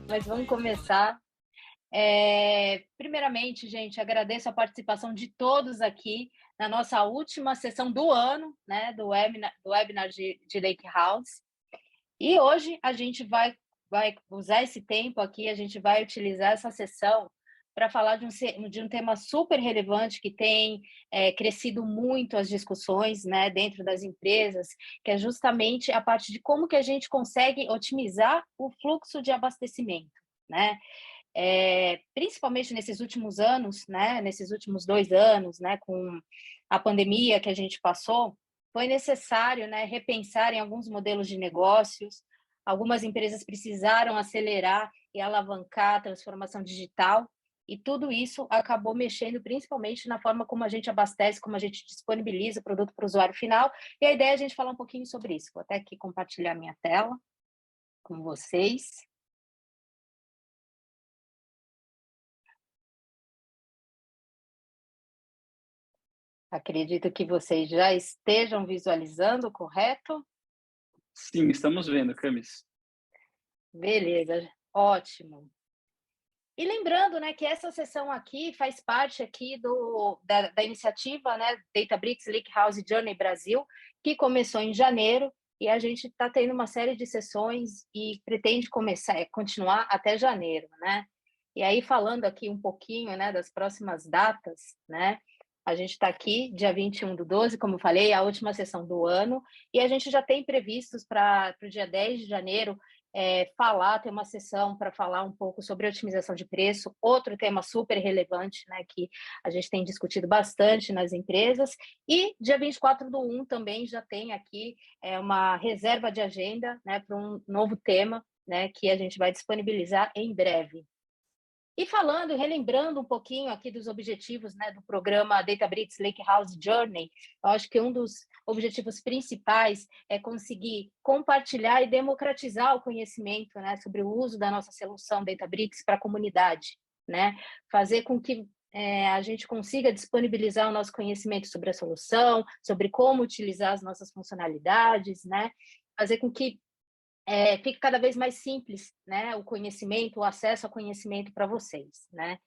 mas vamos começar. Primeiramente, gente, agradeço a participação de todos aqui na nossa última sessão do ano, né, do webinar de Lake House. E hoje a gente vai usar esse tempo aqui, a gente vai utilizar essa sessão para falar de um tema super relevante que tem crescido muito as discussões, né, dentro das empresas, que é justamente a parte de como que a gente consegue otimizar o fluxo de abastecimento, né? Principalmente nesses últimos anos, né, nesses últimos 2 anos, né, com a pandemia que a gente passou, foi necessário, né, repensar em alguns modelos de negócios. Algumas empresas precisaram acelerar e alavancar a transformação digital, e tudo isso acabou mexendo principalmente na forma como a gente abastece, como a gente disponibiliza o produto para o usuário final. E a ideia é a gente falar um pouquinho sobre isso. Vou até aqui compartilhar minha tela com vocês. Acredito que vocês já estejam visualizando, correto? Sim, estamos vendo, Camis. Beleza, ótimo. E lembrando, né, que essa sessão aqui faz parte aqui da iniciativa, né, Databricks Lakehouse Journey Brasil, que começou em janeiro, e a gente está tendo uma série de sessões e pretende continuar até janeiro, né? E aí, falando aqui um pouquinho, né, das próximas datas, né? A gente está aqui, dia 21/12, como eu falei, a última sessão do ano, e a gente já tem previstos para o dia 10 de janeiro ter uma sessão para falar um pouco sobre otimização de preço, outro tema super relevante, né, que a gente tem discutido bastante nas empresas. E dia 24/1 também já tem aqui uma reserva de agenda, né, para um novo tema, né, que a gente vai disponibilizar em breve. E falando, relembrando um pouquinho aqui dos objetivos, né, do programa Databricks Lakehouse Journey, eu acho que um dos objetivos principais é conseguir compartilhar e democratizar o conhecimento, né, sobre o uso da nossa solução Databricks para a comunidade, né? Fazer com que a gente consiga disponibilizar o nosso conhecimento sobre a solução, sobre como utilizar as nossas funcionalidades, né? Fazer com que fique cada vez mais simples, né, o conhecimento, o acesso ao conhecimento para vocês, né?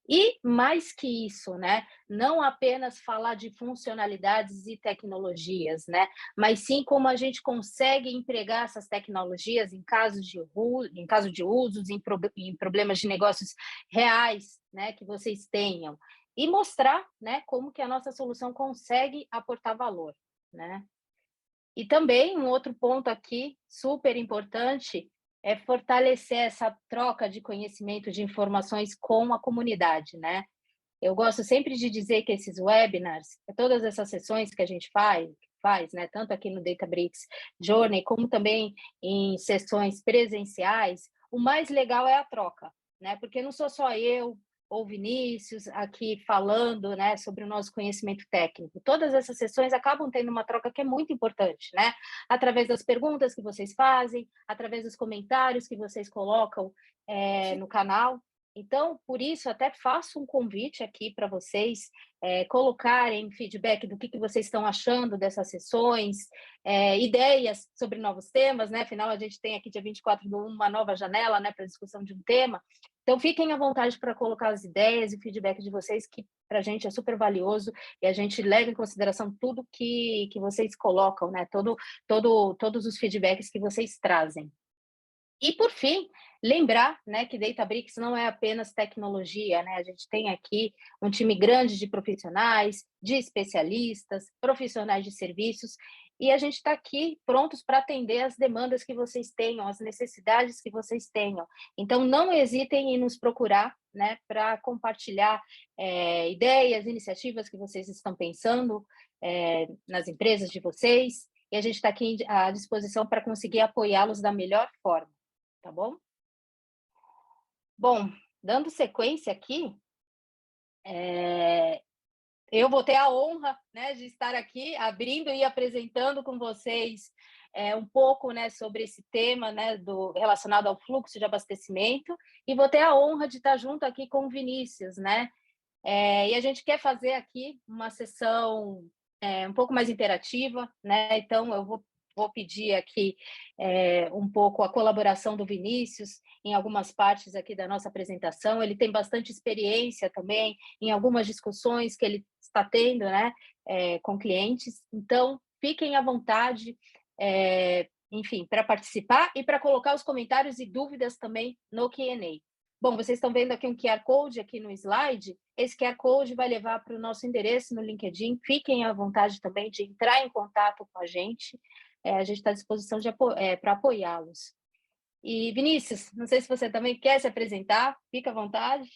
E mais que isso, né, não apenas falar de funcionalidades e tecnologias, né, mas sim como a gente consegue empregar essas tecnologias em caso de usos, em problemas de negócios reais, né, que vocês tenham, e mostrar, né, como que a nossa solução consegue aportar valor, né? E também um outro ponto aqui super importante é fortalecer essa troca de conhecimento, de informações com a comunidade, né? Eu gosto sempre de dizer que esses webinars, todas essas sessões que a gente faz, né, tanto aqui no Databricks Journey, como também em sessões presenciais, o mais legal é a troca, né? Porque não sou só eu ou Vinícius aqui falando, né, sobre o nosso conhecimento técnico. Todas essas sessões acabam tendo uma troca que é muito importante, né? Através das perguntas que vocês fazem, através dos comentários que vocês colocam no canal. Então, por isso, até faço um convite aqui para vocês colocarem feedback do que vocês estão achando dessas sessões, ideias sobre novos temas, né? Afinal, a gente tem aqui dia 24/1 uma nova janela, né, para discussão de um tema. Então, fiquem à vontade para colocar as ideias e feedback de vocês, que para a gente é super valioso, e a gente leva em consideração tudo que vocês colocam, né? Todos os feedbacks que vocês trazem. E, por fim, lembrar, né, que Databricks não é apenas tecnologia, né? A gente tem aqui um time grande de profissionais, de especialistas, profissionais de serviços, e a gente está aqui prontos para atender as demandas que vocês tenham, as necessidades que vocês tenham. Então, não hesitem em nos procurar, né, para compartilhar ideias, iniciativas que vocês estão pensando nas empresas de vocês, e a gente está aqui à disposição para conseguir apoiá-los da melhor forma. Tá bom? Bom, dando sequência aqui, eu vou ter a honra, né, de estar aqui abrindo e apresentando com vocês um pouco, né, sobre esse tema, né, relacionado ao fluxo de abastecimento, e vou ter a honra de estar junto aqui com o Vinícius, né? E a gente quer fazer aqui uma sessão um pouco mais interativa, né? Então eu vou vou pedir aqui um pouco a colaboração do Vinícius em algumas partes aqui da nossa apresentação. Ele tem bastante experiência também em algumas discussões que ele está tendo, né, com clientes. Então, fiquem à vontade, enfim, para participar e para colocar os comentários e dúvidas também no Q&A. Bom, vocês estão vendo aqui um QR Code aqui no slide. Esse QR Code vai levar para o nosso endereço no LinkedIn. Fiquem à vontade também de entrar em contato com a gente. A gente está à disposição para apoiá-los. E, Vinícius, não sei se você também quer se apresentar. Fica à vontade.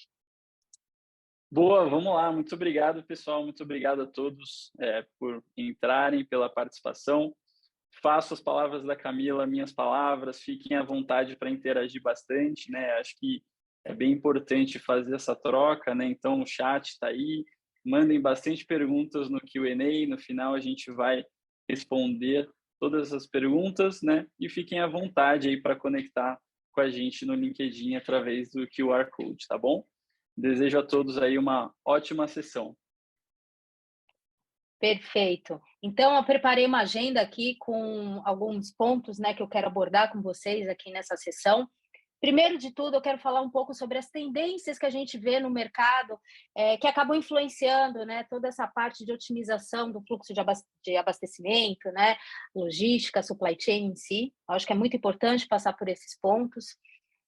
Boa, vamos lá. Muito obrigado, pessoal. Muito obrigado a todos por entrarem, pela participação. Faço as palavras da Camila, minhas palavras. Fiquem à vontade para interagir bastante, né? Acho que é bem importante fazer essa troca, né? Então, o chat está aí. Mandem bastante perguntas no Q&A. No final, a gente vai responder todas as perguntas, né? E fiquem à vontade aí para conectar com a gente no LinkedIn através do QR Code, tá bom? Desejo a todos aí uma ótima sessão. Perfeito. Então, eu preparei uma agenda aqui com alguns pontos, né, que eu quero abordar com vocês aqui nessa sessão. Primeiro de tudo, eu quero falar um pouco sobre as tendências que a gente vê no mercado, que acabam influenciando, né, toda essa parte de otimização do fluxo de abastecimento, né, logística, supply chain em si. Eu acho que é muito importante passar por esses pontos.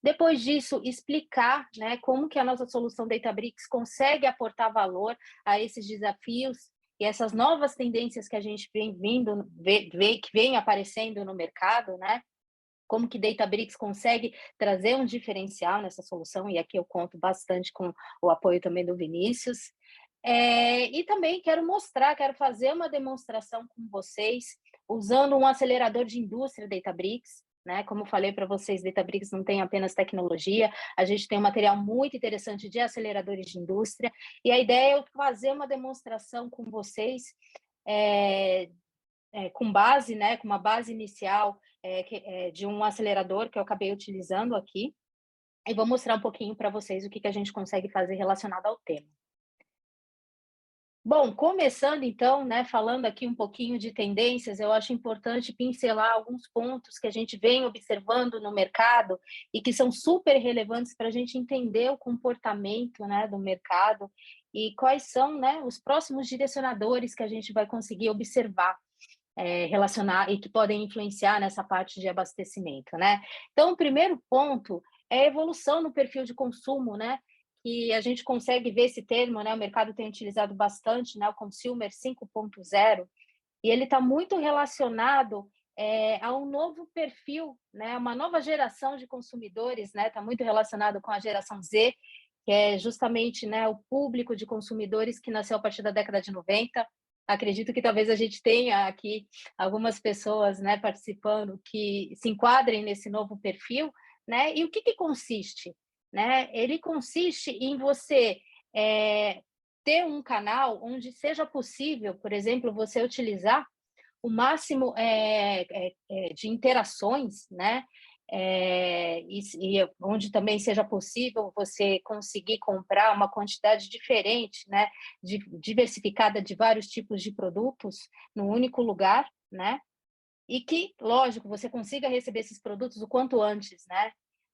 Depois disso, explicar, né, como que a nossa solução Databricks consegue aportar valor a esses desafios e essas novas tendências que a gente que vem aparecendo no mercado, né? Como que Databricks consegue trazer um diferencial nessa solução, e aqui eu conto bastante com o apoio também do Vinícius. E também quero fazer uma demonstração com vocês, usando um acelerador de indústria Databricks, né? Como eu falei para vocês, Databricks não tem apenas tecnologia, a gente tem um material muito interessante de aceleradores de indústria, e a ideia é eu fazer uma demonstração com vocês, com base, né, com uma base inicial de um acelerador que eu acabei utilizando aqui, e vou mostrar um pouquinho para vocês o que a gente consegue fazer relacionado ao tema. Bom, começando então, né, falando aqui um pouquinho de tendências, eu acho importante pincelar alguns pontos que a gente vem observando no mercado e que são super relevantes para a gente entender o comportamento, né, do mercado e quais são, né, os próximos direcionadores que a gente vai conseguir observar, relacionar e que podem influenciar nessa parte de abastecimento, né? Então, o primeiro ponto é a evolução no perfil de consumo, né? Que a gente consegue ver esse termo, né? O mercado tem utilizado bastante, né? O Consumer 5.0, e ele está muito relacionado a um novo perfil, né? Uma nova geração de consumidores, né? Está muito relacionado com a geração Z, que é justamente, né, o público de consumidores que nasceu a partir da década de 90. Acredito que talvez a gente tenha aqui algumas pessoas, né, participando que se enquadrem nesse novo perfil, né? E o que consiste? Né? Ele consiste em você ter um canal onde seja possível, por exemplo, você utilizar o máximo de interações, né? E onde também seja possível você conseguir comprar uma quantidade diferente, né? Diversificada de vários tipos de produtos num único lugar, né? E que, lógico, você consiga receber esses produtos o quanto antes, né?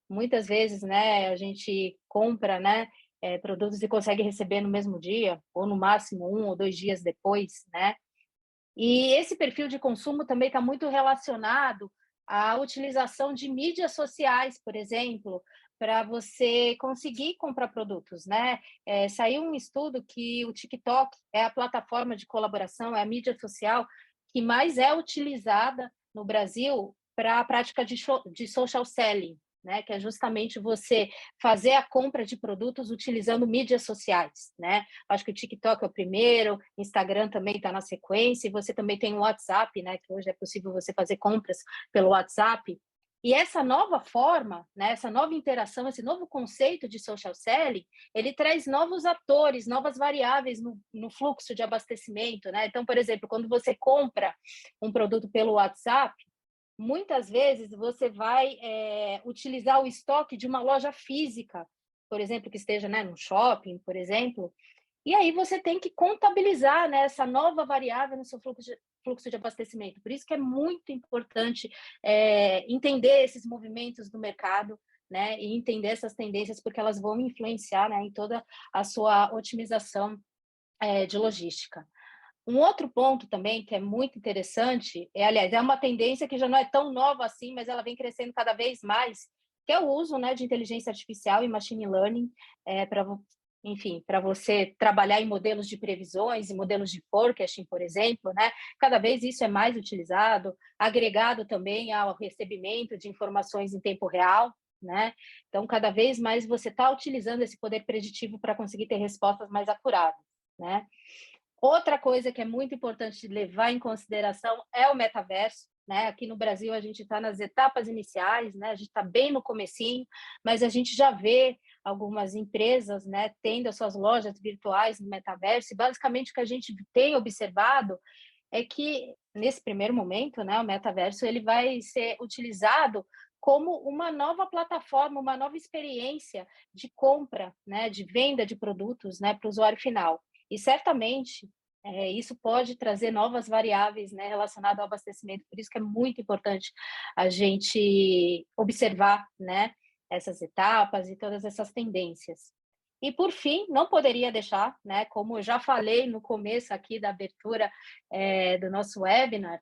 Muitas vezes, né, a gente compra, né, produtos e consegue receber no mesmo dia, ou no máximo 1 ou 2 dias depois, né? E esse perfil de consumo também está muito relacionado à utilização de mídias sociais, por exemplo, para você conseguir comprar produtos, né? Saiu um estudo que o TikTok é a plataforma de colaboração, é a mídia social que mais é utilizada no Brasil para a prática de social selling, né? Que é justamente você fazer a compra de produtos utilizando mídias sociais, né? Acho que o TikTok é o primeiro, Instagram também está na sequência, e você também tem o WhatsApp, né? Que hoje é possível você fazer compras pelo WhatsApp. E essa nova forma, né, essa nova interação, esse novo conceito de social selling, ele traz novos atores, novas variáveis no fluxo de abastecimento, né? Então, por exemplo, quando você compra um produto pelo WhatsApp, muitas vezes você vai utilizar o estoque de uma loja física, por exemplo, que esteja, né, no shopping, por exemplo, E aí você tem que contabilizar, né, essa nova variável no seu fluxo de abastecimento. Por isso que é muito importante entender esses movimentos do mercado, né, e entender essas tendências, porque elas vão influenciar, né, em toda a sua otimização de logística. Um outro ponto também que é muito interessante, aliás, é uma tendência que já não é tão nova assim, mas ela vem crescendo cada vez mais, que é o uso, né, de inteligência artificial e machine learning para, enfim, para você trabalhar em modelos de previsões e modelos de forecasting, por exemplo, né? Cada vez isso é mais utilizado, agregado também ao recebimento de informações em tempo real, né? Então, cada vez mais você está utilizando esse poder preditivo para conseguir ter respostas mais acuradas, né? Outra coisa que é muito importante levar em consideração é o metaverso, né? Aqui no Brasil a gente está nas etapas iniciais, né? A gente está bem no comecinho, mas a gente já vê algumas empresas, né, tendo as suas lojas virtuais no metaverso. E basicamente o que a gente tem observado é que nesse primeiro momento, né, o metaverso ele vai ser utilizado como uma nova plataforma, uma nova experiência de compra, né, de venda de produtos, né, para o usuário final. E certamente isso pode trazer novas variáveis, né, relacionadas ao abastecimento. Por isso que é muito importante a gente observar, né, essas etapas e todas essas tendências. E, por fim, não poderia deixar, né, como eu já falei no começo aqui da abertura do nosso webinar,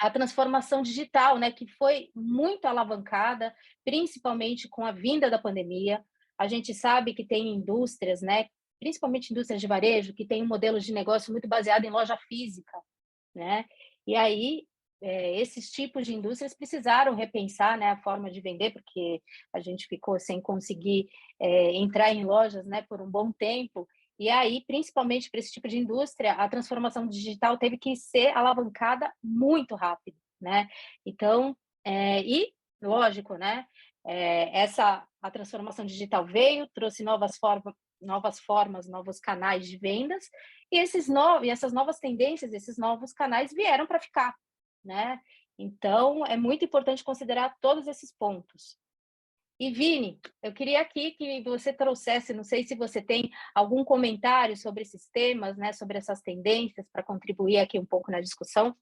a transformação digital, né, que foi muito alavancada, principalmente com a vinda da pandemia. A gente sabe que tem indústrias, né, principalmente indústrias de varejo, que tem um modelo de negócio muito baseado em loja física, né? E aí esses tipos de indústrias precisaram repensar, né, a forma de vender, porque a gente ficou sem conseguir entrar em lojas, né, por um bom tempo. E aí, principalmente para esse tipo de indústria, a transformação digital teve que ser alavancada muito rápido, né? Então, e lógico, né? A transformação digital veio, trouxe novas formas, novos canais de vendas, e essas novas tendências, esses novos canais vieram para ficar, né? Então, é muito importante considerar todos esses pontos. E, Vini, eu queria aqui que você trouxesse, não sei se você tem algum comentário sobre esses temas, né, sobre essas tendências, para contribuir aqui um pouco na discussão.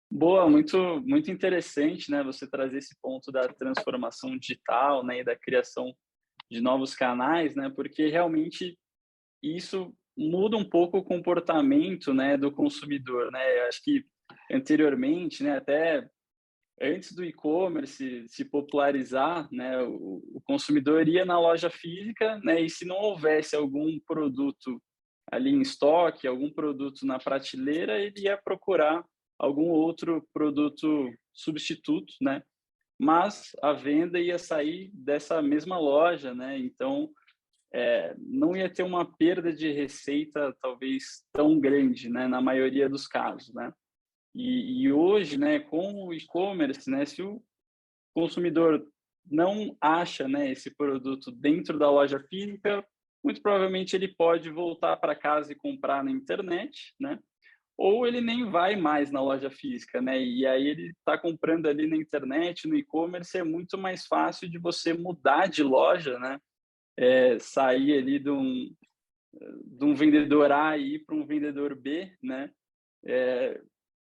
Boa, muito interessante, né, você trazer esse ponto da transformação digital, né, e da criação de novos canais, né, porque realmente isso muda um pouco o comportamento, né, do consumidor, né? Eu acho que anteriormente, né, até antes do e-commerce se popularizar, né, o consumidor ia na loja física, né, e se não houvesse algum produto ali em estoque, algum produto na prateleira, ele ia procurar algum outro produto substituto, né? Mas a venda ia sair dessa mesma loja, né? Então, não ia ter uma perda de receita talvez tão grande, né? Na maioria dos casos, né? E hoje, né, com o e-commerce, né, se o consumidor não acha, né, esse produto dentro da loja física, muito provavelmente ele pode voltar para casa e comprar na internet, né? Ou ele nem vai mais na loja física, né? E aí ele está comprando ali na internet, no e-commerce, é muito mais fácil de você mudar de loja, né? Sair ali de um vendedor A e ir para um vendedor B, né?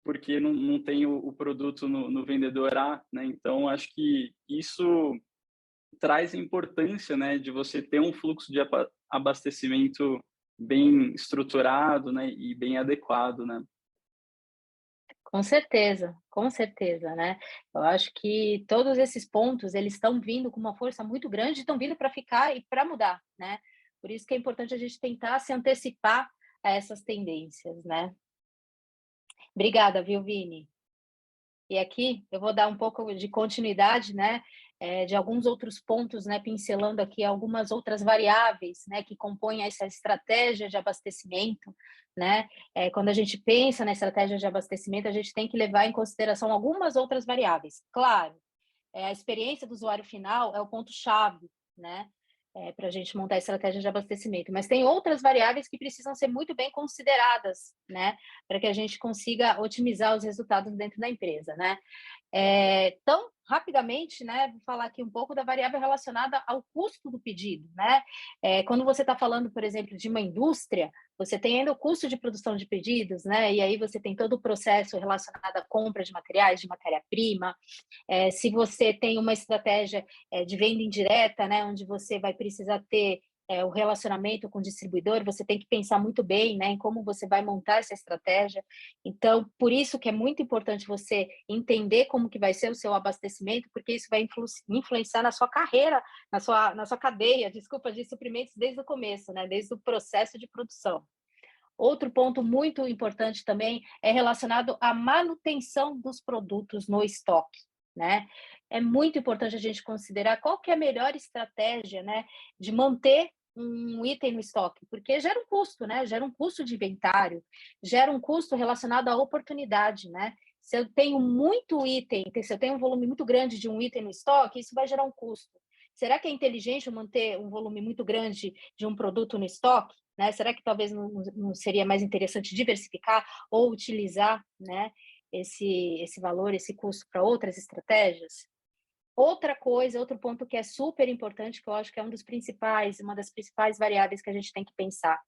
Porque não tem o produto no vendedor A, né? Então, acho que isso traz a importância, né, de você ter um fluxo de abastecimento bem estruturado, né, e bem adequado, né? Com certeza, né? Eu acho que todos esses pontos, eles estão vindo com uma força muito grande, estão vindo para ficar e para mudar, né? Por isso que é importante a gente tentar se antecipar a essas tendências, né? Obrigada, viu, Vini? E aqui eu vou dar um pouco de continuidade, né, de alguns outros pontos, né, pincelando aqui algumas outras variáveis, né, que compõem essa estratégia de abastecimento, né? Quando a gente pensa na estratégia de abastecimento, a gente tem que levar em consideração algumas outras variáveis. Claro, a experiência do usuário final é o ponto-chave, né? Para a gente montar a estratégia de abastecimento. Mas tem outras variáveis que precisam ser muito bem consideradas, né? Para que a gente consiga otimizar os resultados dentro da empresa, né? Então, rapidamente, né, vou falar aqui um pouco da variável relacionada ao custo do pedido, né? Quando você está falando, por exemplo, de uma indústria, você tem ainda o custo de produção de pedidos, né? E aí você tem todo o processo relacionado à compra de materiais, de matéria-prima. Se você tem uma estratégia de venda indireta, né, onde você vai precisar ter o relacionamento com o distribuidor, você tem que pensar muito bem, né, em como você vai montar essa estratégia. Então, por isso que é muito importante você entender como que vai ser o seu abastecimento, porque isso vai influenciar na sua carreira, na sua cadeia, desculpa, de suprimentos desde o começo, né, desde o processo de produção. Outro ponto muito importante também é relacionado à manutenção dos produtos no estoque, né? É muito importante a gente considerar qual que é a melhor estratégia, né, de manter um item no estoque, porque gera um custo, né? Gera um custo de inventário, gera um custo relacionado à oportunidade, né? Se eu tenho muito item, se eu tenho um volume muito grande de um item no estoque, isso vai gerar um custo. Será que é inteligente eu manter um volume muito grande de um produto no estoque? Né? Será que talvez não seria mais interessante diversificar ou utilizar, né, esse valor, esse custo para outras estratégias? Outra coisa, outro ponto que é super importante, que eu acho que é uma das principais variáveis que a gente tem que pensar,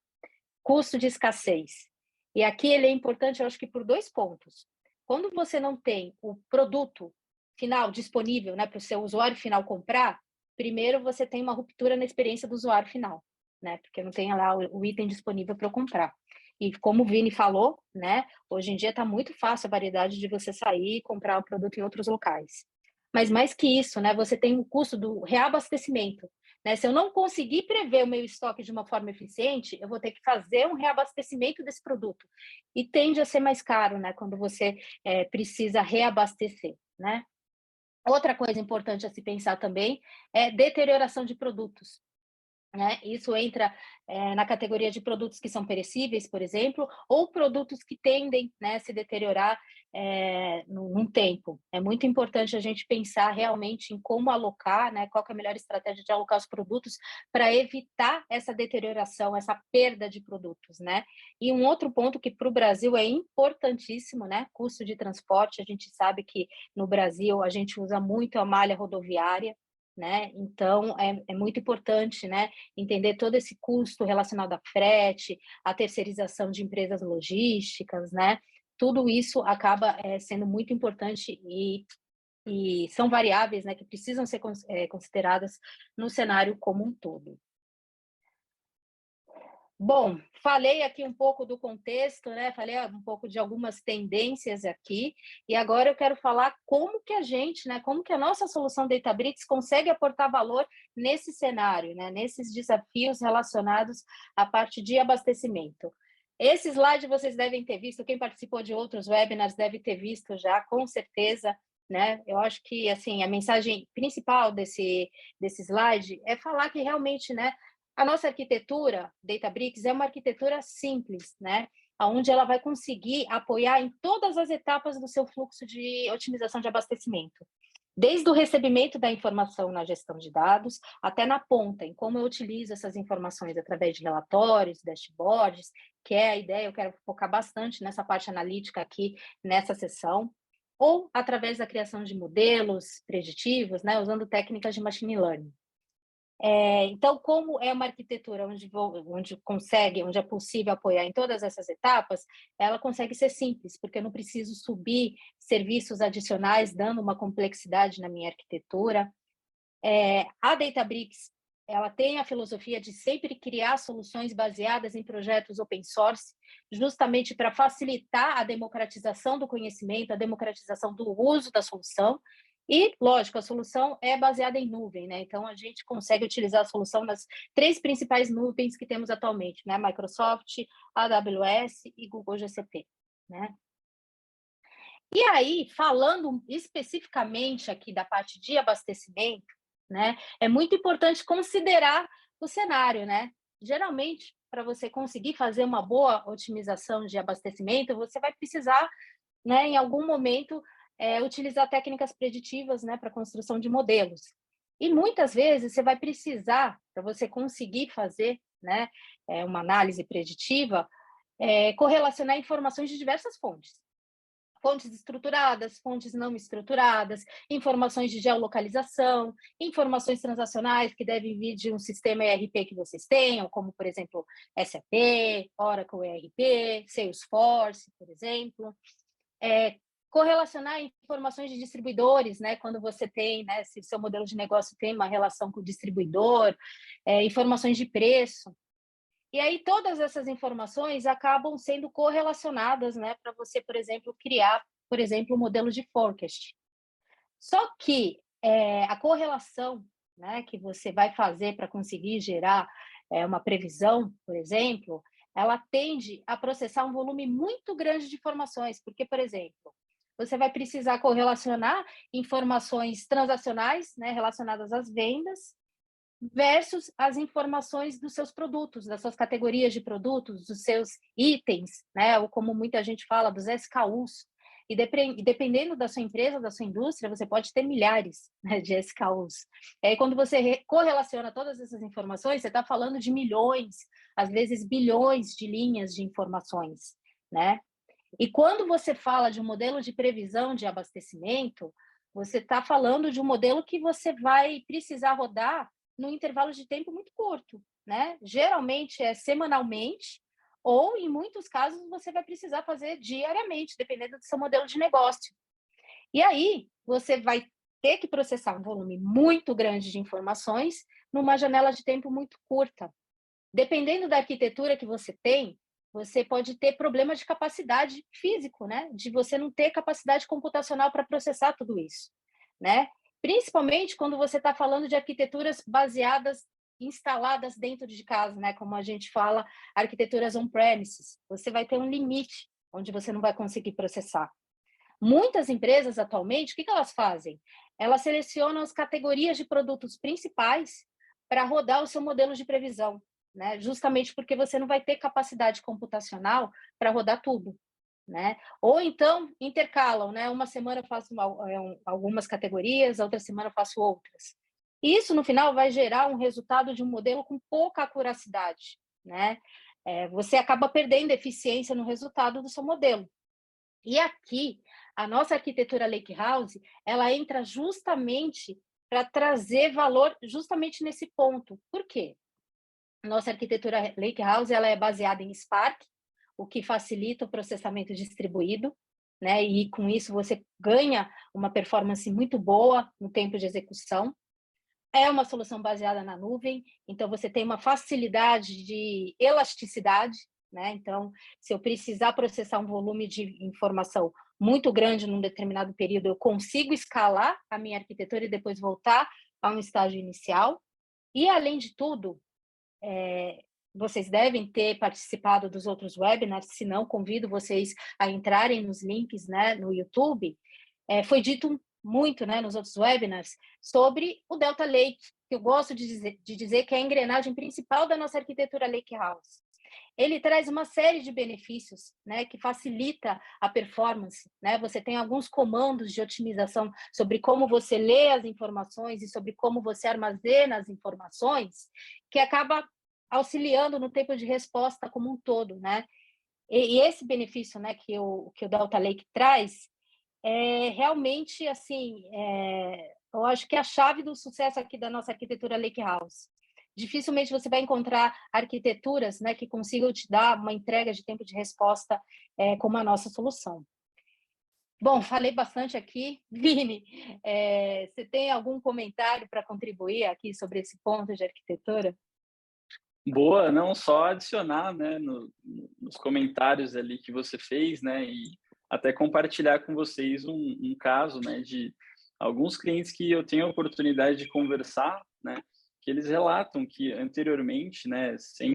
custo de escassez. E aqui ele é importante, eu acho que por 2 pontos. Quando você não tem o produto final disponível, né, para o seu usuário final comprar, primeiro você tem uma ruptura na experiência do usuário final, né, porque não tem lá o item disponível para eu comprar. E como o Vini falou, né, hoje em dia está muito fácil a variedade de você sair e comprar o produto em outros locais. Mas mais que isso, né, você tem o custo do reabastecimento, né? Se eu não conseguir prever o meu estoque de uma forma eficiente, eu vou ter que fazer um reabastecimento desse produto. E tende a ser mais caro, né? Quando você precisa reabastecer, né? Outra coisa importante a se pensar também é deterioração de produtos. Né? Isso entra na categoria de produtos que são perecíveis, por exemplo, ou produtos que tendem, né, a se deteriorar num tempo. É muito importante a gente pensar realmente em como alocar, né, qual que é a melhor estratégia de alocar os produtos para evitar essa deterioração, essa perda de produtos. Né? E um outro ponto que para o Brasil é importantíssimo, né, custo de transporte. A gente sabe que no Brasil a gente usa muito a malha rodoviária, né? Então é muito importante, né, entender todo esse custo relacionado a frete, a terceirização de empresas logísticas, né? Tudo isso acaba sendo muito importante e são variáveis, né, que precisam ser consideradas no cenário como um todo. Bom, falei aqui um pouco do contexto, né? Falei um pouco de algumas tendências aqui, e agora eu quero falar como que a gente, né? Como que a nossa solução Databricks consegue aportar valor nesse cenário, né? Nesses desafios relacionados à parte de abastecimento. Esse slide vocês devem ter visto, quem participou de outros webinars deve ter visto já, com certeza, né? Eu acho que assim a mensagem principal desse slide é falar que realmente, né? A nossa arquitetura, Databricks, é uma arquitetura simples, né? Onde ela vai conseguir apoiar em todas as etapas do seu fluxo de otimização de abastecimento. Desde o recebimento da informação na gestão de dados, até na ponta, em como eu utilizo essas informações através de relatórios, dashboards, que é a ideia, eu quero focar bastante nessa parte analítica aqui, nessa sessão, ou através da criação de modelos preditivos, né, usando técnicas de machine learning. Então, como é uma arquitetura onde é possível apoiar em todas essas etapas, ela consegue ser simples, porque eu não preciso subir serviços adicionais, dando uma complexidade na minha arquitetura. A Databricks, ela tem a filosofia de sempre criar soluções baseadas em projetos open source, justamente para facilitar a democratização do conhecimento, a democratização do uso da solução. E, lógico, a solução é baseada em nuvem, né? Então, a gente consegue utilizar a solução nas 3 principais nuvens que temos atualmente, né? Microsoft, AWS e Google GCP, né? E aí, falando especificamente aqui da parte de abastecimento, né? É muito importante considerar o cenário, né? Geralmente, para você conseguir fazer uma boa otimização de abastecimento, você vai precisar, né, em algum momento, utilizar técnicas preditivas, né, para a construção de modelos. E muitas vezes você vai precisar, para você conseguir fazer, né, uma análise preditiva, correlacionar informações de diversas fontes. fontes estruturadas, fontes não estruturadas, informações de geolocalização, informações transacionais que devem vir de um sistema ERP que vocês tenham, como, por exemplo, SAP, Oracle ERP, Salesforce, por exemplo. Correlacionar informações de distribuidores, né? Quando você tem, né? Se o seu modelo de negócio tem uma relação com o distribuidor, informações de preço. E aí todas essas informações acabam sendo correlacionadas, né? Para você, por exemplo, criar, por exemplo, um modelo de forecast. Só que a correlação, né? Que você vai fazer para conseguir gerar uma previsão, por exemplo, ela tende a processar um volume muito grande de informações, porque, por exemplo, você vai precisar correlacionar informações transacionais, né, relacionadas às vendas, versus as informações dos seus produtos, das suas categorias de produtos, dos seus itens, né, ou como muita gente fala, dos SKUs. E dependendo da sua empresa, da sua indústria, você pode ter milhares, né, de SKUs. E aí, quando você correlaciona todas essas informações, você está falando de milhões, às vezes bilhões de linhas de informações, né? E quando você fala de um modelo de previsão de abastecimento, você está falando de um modelo que você vai precisar rodar num intervalo de tempo muito curto, né? Geralmente é semanalmente, ou em muitos casos você vai precisar fazer diariamente, dependendo do seu modelo de negócio. E aí você vai ter que processar um volume muito grande de informações numa janela de tempo muito curta. Dependendo da arquitetura que você tem, você pode ter problema de capacidade físico, né? De você não ter capacidade computacional para processar tudo isso, né? Principalmente quando você está falando de arquiteturas baseadas, instaladas dentro de casa, né? Como a gente fala, arquiteturas on-premises. Você vai ter um limite onde você não vai conseguir processar. Muitas empresas, atualmente, o que elas fazem? Elas selecionam as categorias de produtos principais para rodar o seu modelo de previsão, né? Justamente porque você não vai ter capacidade computacional para rodar tudo, né? Ou então intercalam, né? Uma semana eu faço algumas categorias, outra semana eu faço outras. Isso, no final, vai gerar um resultado de um modelo com pouca acuracidade, né? Você acaba perdendo eficiência no resultado do seu modelo. E aqui, a nossa arquitetura Lakehouse, ela entra justamente para trazer valor justamente nesse ponto. Por quê? Nossa arquitetura Lakehouse, ela é baseada em Spark, o que facilita o processamento distribuído, né? E com isso você ganha uma performance muito boa no tempo de execução. É uma solução baseada na nuvem, então você tem uma facilidade de elasticidade, né? Então, se eu precisar processar um volume de informação muito grande num determinado período, eu consigo escalar a minha arquitetura e depois voltar a um estágio inicial. E, além de tudo, vocês devem ter participado dos outros webinars, se não, convido vocês a entrarem nos links, né, no YouTube. Foi dito muito, né, nos outros webinars sobre o Delta Lake, que eu gosto de dizer que é a engrenagem principal da nossa arquitetura Lakehouse. Ele traz uma série de benefícios, né, que facilita a performance, né? Você tem alguns comandos de otimização sobre como você lê as informações e sobre como você armazena as informações, que acaba auxiliando no tempo de resposta como um todo, né? E esse benefício, né, que o Delta Lake traz é realmente assim, eu acho que é a chave do sucesso aqui da nossa arquitetura Lakehouse. Dificilmente você vai encontrar arquiteturas, né, que consigam te dar uma entrega de tempo de resposta como a nossa solução. Bom, falei bastante aqui. Vini, você tem algum comentário para contribuir aqui sobre esse ponto de arquitetura? Boa, não só adicionar, né, nos comentários ali que você fez, né, e até compartilhar com vocês um caso, né, de alguns clientes que eu tenho a oportunidade de conversar, né, que eles relatam que anteriormente, né, sem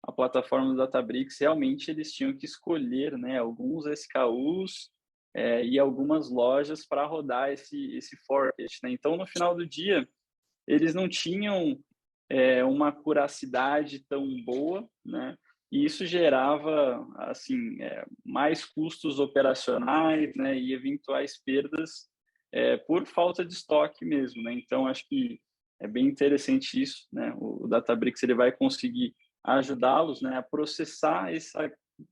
a plataforma do Databricks, realmente eles tinham que escolher, né, alguns SKUs e algumas lojas para rodar esse forecast, né? Então, no final do dia, eles não tinham uma curacidade tão boa, né? E isso gerava assim mais custos operacionais, né? E eventuais perdas por falta de estoque mesmo, né? Então acho que é bem interessante isso, né? O Databricks ele vai conseguir ajudá-los, né, a processar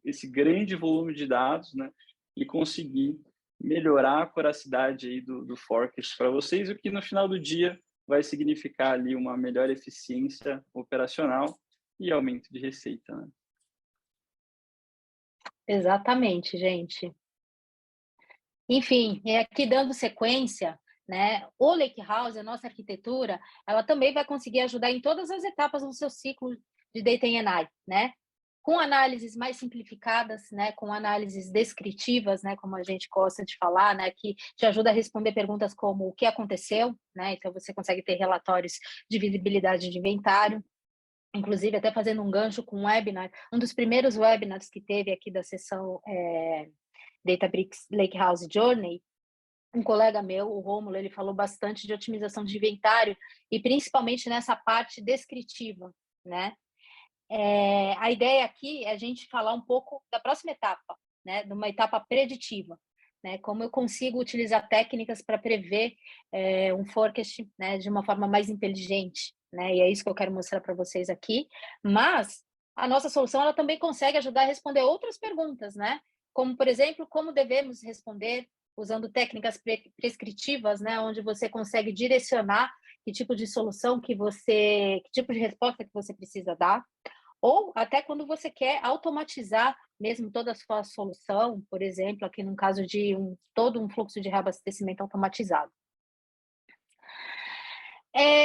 esse grande volume de dados, né? e conseguir melhorar a curacidade aí do forecast para vocês, o que no final do dia vai significar ali uma melhor eficiência operacional e aumento de receita, né? Exatamente, gente. Enfim, aqui dando sequência, né, o Lakehouse, a nossa arquitetura, ela também vai conseguir ajudar em todas as etapas do seu ciclo de Data and AI, né? Com análises mais simplificadas, né, com análises descritivas, né, como a gente gosta de falar, né, que te ajuda a responder perguntas como o que aconteceu, né? Então você consegue ter relatórios de visibilidade de inventário, inclusive até fazendo um gancho com um webinar, um dos primeiros webinars que teve aqui da sessão Databricks Lakehouse Journey, um colega meu, o Rômulo, ele falou bastante de otimização de inventário e principalmente nessa parte descritiva, né? A ideia aqui é a gente falar um pouco da próxima etapa, né? De uma etapa preditiva, né? Como eu consigo utilizar técnicas para prever um forecast, né? De uma forma mais inteligente, né? E é isso que eu quero mostrar para vocês aqui. Mas a nossa solução ela também consegue ajudar a responder outras perguntas, né? Como, por exemplo, como devemos responder usando técnicas prescritivas, né? Onde você consegue direcionar que tipo de solução que tipo de resposta que você precisa dar, ou até quando você quer automatizar mesmo toda a sua solução, por exemplo, aqui no caso de todo um fluxo de reabastecimento automatizado.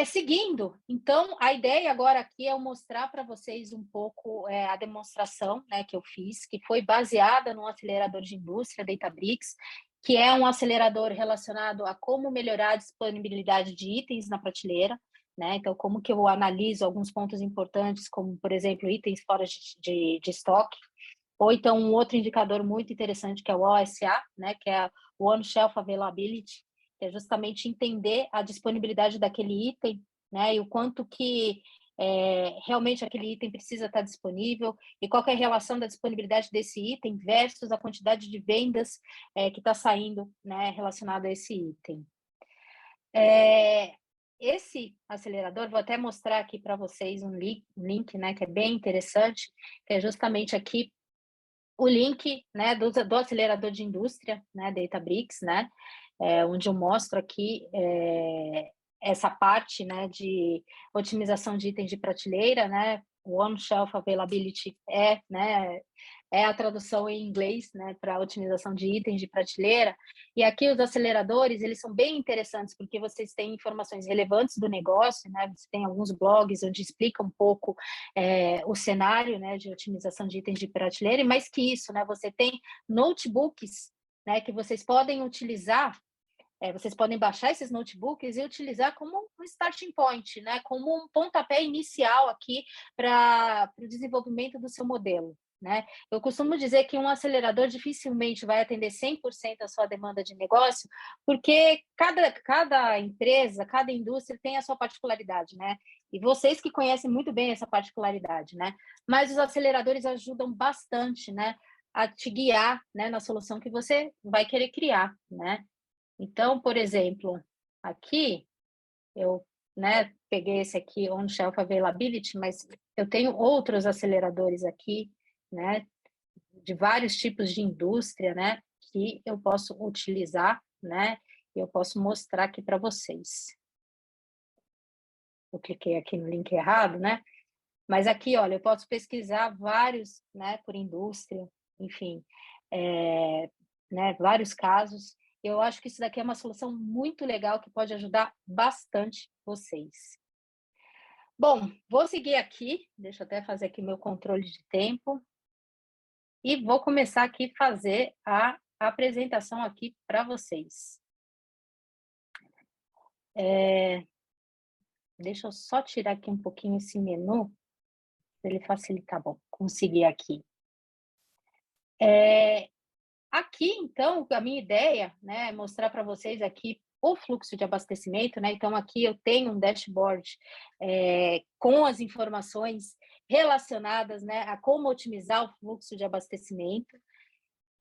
Seguindo, então, a ideia agora aqui é eu mostrar para vocês um pouco a demonstração, né, que eu fiz, que foi baseada no acelerador de indústria Databricks, que é um acelerador relacionado a como melhorar a disponibilidade de itens na prateleira, né? Então, como que eu analiso alguns pontos importantes, como, por exemplo, itens fora de estoque, ou então um outro indicador muito interessante que é o OSA, né, que é o One Shelf Availability, que é justamente entender a disponibilidade daquele item, né, e o quanto que realmente aquele item precisa estar disponível e qual é a relação da disponibilidade desse item versus a quantidade de vendas que está saindo, né, relacionada a esse item. Esse acelerador, vou até mostrar aqui para vocês um link, né, que é bem interessante, que é justamente aqui o link, né, do acelerador de indústria, né, Databricks, né, onde eu mostro aqui essa parte, né, de otimização de itens de prateleira, né, One Shelf Availability né, é a tradução em inglês, né, para otimização de itens de prateleira. E aqui os aceleradores, eles são bem interessantes porque vocês têm informações relevantes do negócio, né, você tem alguns blogs onde explica um pouco o cenário, né, de otimização de itens de prateleira, e mais que isso, né, você tem notebooks, né, que vocês podem utilizar. Vocês podem baixar esses notebooks e utilizar como um starting point, né? Como um pontapé inicial aqui para o desenvolvimento do seu modelo, né? Eu costumo dizer que um acelerador dificilmente vai atender 100% a sua demanda de negócio, porque cada empresa, cada indústria tem a sua particularidade, né? E vocês que conhecem muito bem essa particularidade, né? Mas os aceleradores ajudam bastante, né? A te guiar, né? Na solução que você vai querer criar, né? Então, por exemplo, aqui eu, né, peguei esse aqui, On-Shelf Availability, mas eu tenho outros aceleradores aqui, né, de vários tipos de indústria, né, que eu posso utilizar, né, e eu posso mostrar aqui para vocês. Eu cliquei aqui no link errado, né? Mas aqui, olha, eu posso pesquisar vários, né, por indústria, enfim, né, vários casos. Eu acho que isso daqui é uma solução muito legal que pode ajudar bastante vocês. Bom, vou seguir aqui, deixa eu até fazer aqui meu controle de tempo. E vou começar aqui a fazer a apresentação aqui para vocês. Deixa eu só tirar aqui um pouquinho esse menu, para ele facilitar. Bom, consegui aqui. Aqui, então, a minha ideia, né, é mostrar para vocês aqui o fluxo de abastecimento, né? Então, aqui eu tenho um dashboard com as informações relacionadas, né, a como otimizar o fluxo de abastecimento.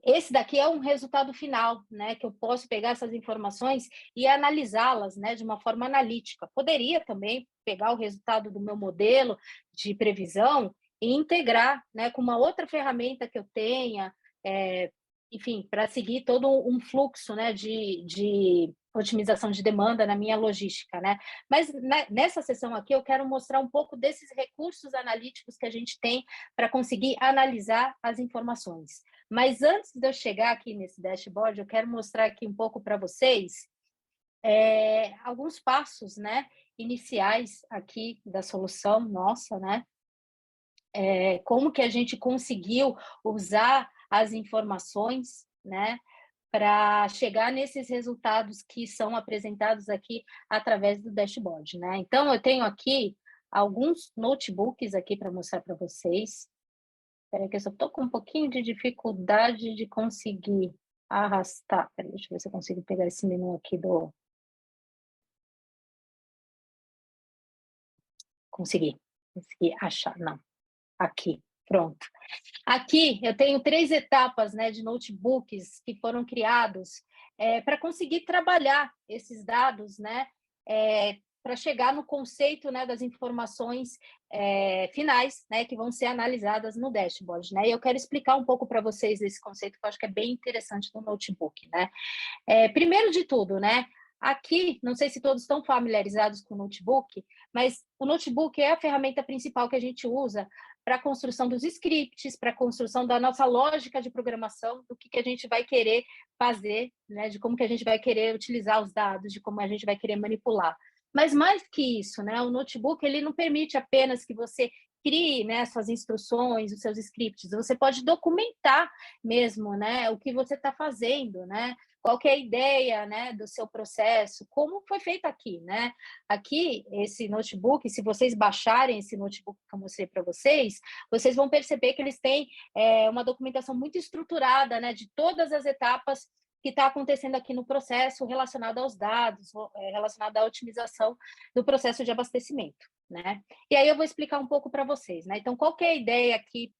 Esse daqui é um resultado final, né, que eu posso pegar essas informações e analisá-las, né, de uma forma analítica. Poderia também pegar o resultado do meu modelo de previsão e integrar, né, com uma outra ferramenta que eu tenha, enfim, para seguir todo um fluxo, né, de otimização de demanda na minha logística, né? Mas nessa sessão aqui eu quero mostrar um pouco desses recursos analíticos que a gente tem para conseguir analisar as informações. Mas antes de eu chegar aqui nesse dashboard, eu quero mostrar aqui um pouco para vocês alguns passos, né, iniciais aqui da solução nossa, né? Como que a gente conseguiu usar as informações, né, para chegar nesses resultados que são apresentados aqui através do dashboard, né? Então, eu tenho aqui alguns notebooks aqui para mostrar para vocês. Espera que eu só estou com um pouquinho de dificuldade de conseguir arrastar. Peraí, deixa eu ver se eu consigo pegar esse menu aqui do... Consegui achar, não. Aqui, pronto. Aqui eu tenho 3 etapas, né, de notebooks que foram criados para conseguir trabalhar esses dados, né, para chegar no conceito, né, das informações finais, né, que vão ser analisadas no dashboard, né? E eu quero explicar um pouco para vocês esse conceito que eu acho que é bem interessante do notebook, né? Primeiro de tudo, né? Aqui, não sei se todos estão familiarizados com o notebook, mas o notebook é a ferramenta principal que a gente usa para a construção dos scripts, para a construção da nossa lógica de programação, do que a gente vai querer fazer, né? De como que a gente vai querer utilizar os dados, de como a gente vai querer manipular. Mas mais que isso, né? O notebook ele não permite apenas que você crie, né, suas instruções, os seus scripts. Você pode documentar mesmo, né, o que você está fazendo, né? Qual que é a ideia, né, do seu processo, como foi feito aqui, né? Aqui, esse notebook, se vocês baixarem esse notebook que eu mostrei para vocês, vocês vão perceber que eles têm uma documentação muito estruturada, né, de todas as etapas que está acontecendo aqui no processo relacionado aos dados, relacionado à otimização do processo de abastecimento, né? E aí eu vou explicar um pouco para vocês, né? Então, qual que é a ideia aqui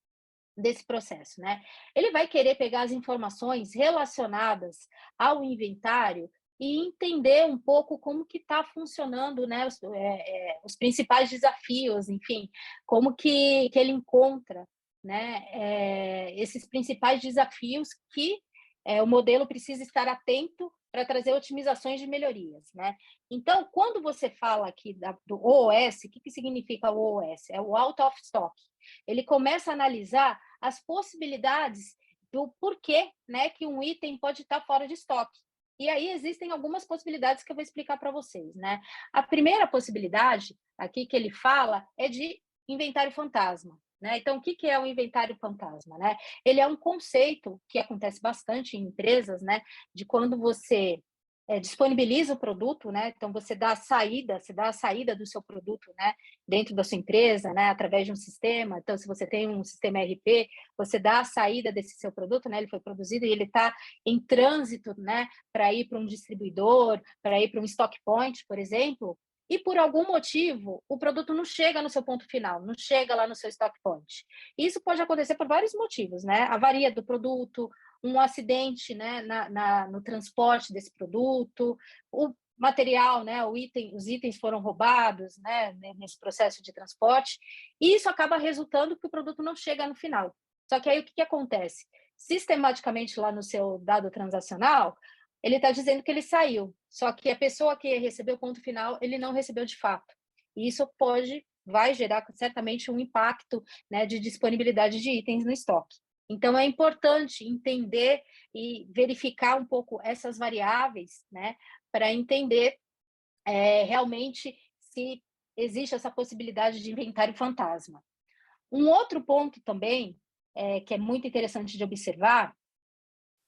desse processo, né? Ele vai querer pegar as informações relacionadas ao inventário e entender um pouco como que está funcionando, né, os principais desafios, enfim, como que ele encontra, né, esses principais desafios que o modelo precisa estar atento para trazer otimizações de melhorias, né? Então, quando você fala aqui do OOS, o que significa o OOS? É o out of stock. Ele começa a analisar as possibilidades do porquê, né, que um item pode estar fora de estoque. E aí existem algumas possibilidades que eu vou explicar para vocês, né? A primeira possibilidade aqui que ele fala é de inventário fantasma, né? Então, o que é o inventário fantasma, né? Ele é um conceito que acontece bastante em empresas, né? De quando você disponibiliza o produto, né? Então você dá a saída do seu produto, né? Dentro da sua empresa, né? Através de um sistema. Então, se você tem um sistema ERP, você dá a saída desse seu produto, né? Ele foi produzido e ele está em trânsito, né? Para ir para um distribuidor, para ir para um stock point, por exemplo. E por algum motivo, o produto não chega no seu ponto final, não chega lá no seu stock point. Isso pode acontecer por vários motivos, né? A avaria do produto, um acidente, né, no transporte desse produto, o material, né, os itens foram roubados, né, nesse processo de transporte, e isso acaba resultando que o produto não chega no final. Só que aí o que acontece? Sistematicamente lá no seu dado transacional, ele está dizendo que ele saiu, só que a pessoa que recebeu o ponto final, ele não recebeu de fato. E isso vai gerar certamente um impacto, né, de disponibilidade de itens no estoque. Então, é importante entender e verificar um pouco essas variáveis, né, para entender realmente se existe essa possibilidade de inventário fantasma. Um outro ponto também, que é muito interessante de observar,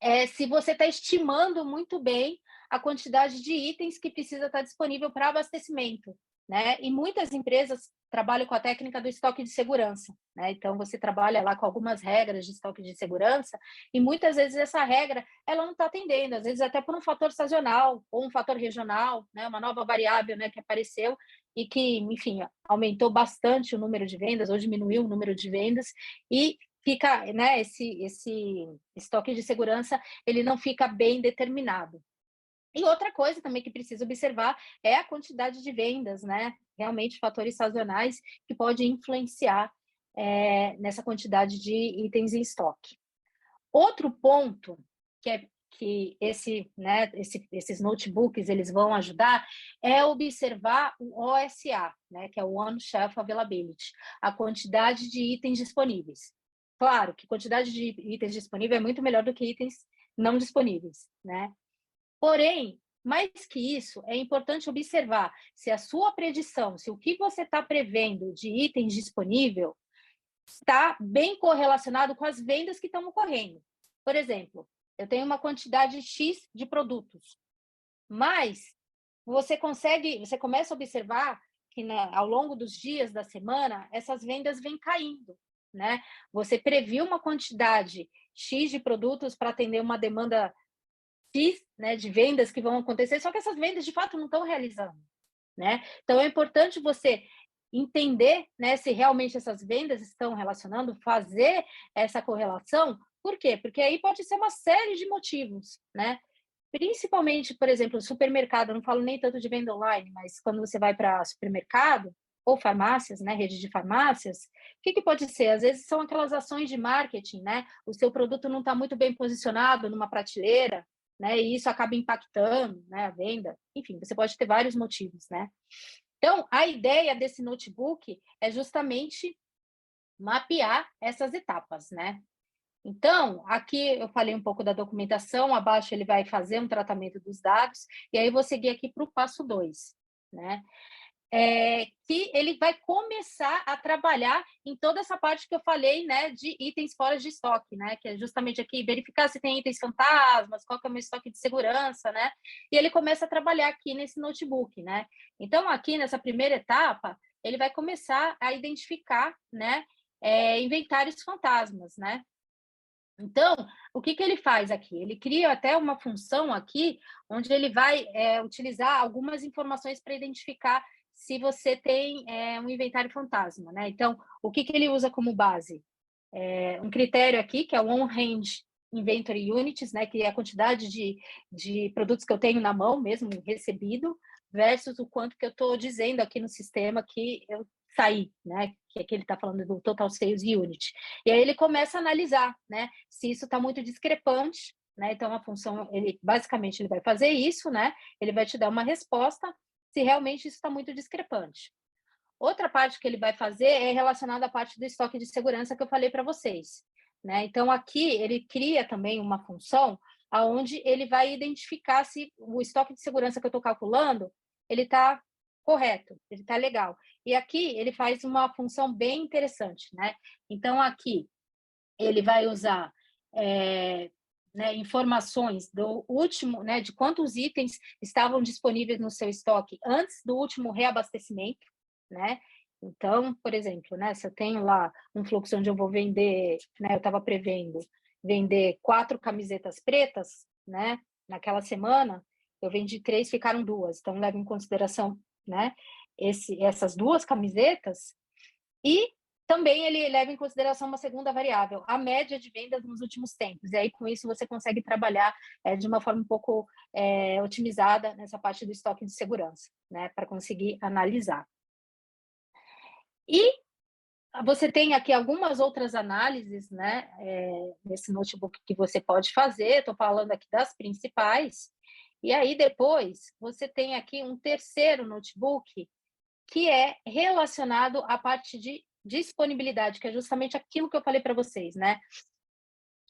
é se você está estimando muito bem a quantidade de itens que precisa estar disponível para abastecimento, né? E muitas empresas trabalham com a técnica do estoque de segurança, né? Então você trabalha lá com algumas regras de estoque de segurança e muitas vezes essa regra ela não está atendendo, às vezes até por um fator sazonal ou um fator regional, né? Uma nova variável, né, que apareceu e que, enfim, aumentou bastante o número de vendas ou diminuiu o número de vendas e fica, né, esse estoque de segurança ele não fica bem determinado. E outra coisa também que precisa observar é a quantidade de vendas, né? Realmente fatores sazonais que podem influenciar nessa quantidade de itens em estoque. Outro ponto que esses notebooks eles vão ajudar é observar o OSA, né, que é o On Shelf Availability, a quantidade de itens disponíveis. Claro que quantidade de itens disponíveis é muito melhor do que itens não disponíveis, né? Porém, mais que isso, é importante observar se a sua predição, se o que você está prevendo de itens disponível está bem correlacionado com as vendas que estão ocorrendo. Por exemplo, eu tenho uma quantidade X de produtos, mas você começa a observar que ao longo dos dias da semana, essas vendas vêm caindo, né? Você previu uma quantidade X de produtos para atender uma demanda X, né, de vendas que vão acontecer, só que essas vendas de fato não estão realizando, né? Então é importante você entender, né, se realmente essas vendas estão relacionando, fazer essa correlação. Por quê? Porque aí pode ser uma série de motivos, né? Principalmente, por exemplo, supermercado, eu não falo nem tanto de venda online, mas quando você vai para supermercado ou farmácias, né, rede de farmácias, o que pode ser? Às vezes são aquelas ações de marketing, né? O seu produto não está muito bem posicionado numa prateleira, né? E isso acaba impactando, né, a venda. Enfim, você pode ter vários motivos, né? Então, a ideia desse notebook é justamente mapear essas etapas, né? Então, aqui eu falei um pouco da documentação, abaixo ele vai fazer um tratamento dos dados, e aí eu vou seguir aqui para o passo 2, né? Que ele vai começar a trabalhar em toda essa parte que eu falei, né, de itens fora de estoque, né, que é justamente aqui verificar se tem itens fantasmas, qual que é o meu estoque de segurança, né, e ele começa a trabalhar aqui nesse notebook, né. Então, aqui nessa primeira etapa, ele vai começar a identificar, né, inventários fantasmas, né. Então, o que ele faz aqui? Ele cria até uma função aqui, onde ele vai utilizar algumas informações para identificar se você tem um inventário fantasma, né? Então, o que ele usa como base? Um critério aqui, que é o On-Hand Inventory Units, né? Que é a quantidade de produtos que eu tenho na mão, mesmo recebido, versus o quanto que eu estou dizendo aqui no sistema que eu saí, né? Que aqui ele está falando do Total Sales Unit. E aí ele começa a analisar, né? Se isso está muito discrepante, né? Então, a função, basicamente, ele vai fazer isso, né? Ele vai te dar uma resposta se realmente isso está muito discrepante. Outra parte que ele vai fazer é relacionada à parte do estoque de segurança que eu falei para vocês, né? Então, aqui ele cria também uma função aonde ele vai identificar se o estoque de segurança que eu estou calculando, ele está correto, ele está legal. E aqui ele faz uma função bem interessante, né? Então, aqui ele vai usar né, informações do último, né, de quantos itens estavam disponíveis no seu estoque antes do último reabastecimento, né? Então, por exemplo, né, se eu tenho lá um fluxo onde eu vou vender, né, eu estava prevendo vender 4 camisetas pretas, né, naquela semana, eu vendi 3, ficaram 2. Então, leva em consideração, né, essas 2 camisetas e também ele leva em consideração uma segunda variável, a média de vendas nos últimos tempos. E aí, com isso, você consegue trabalhar de uma forma um pouco otimizada nessa parte do estoque de segurança, né, para conseguir analisar. E você tem aqui algumas outras análises, né, nesse notebook que você pode fazer. Estou falando aqui das principais. E aí, depois, você tem aqui um terceiro notebook que é relacionado à parte de disponibilidade, que é justamente aquilo que eu falei para vocês, né?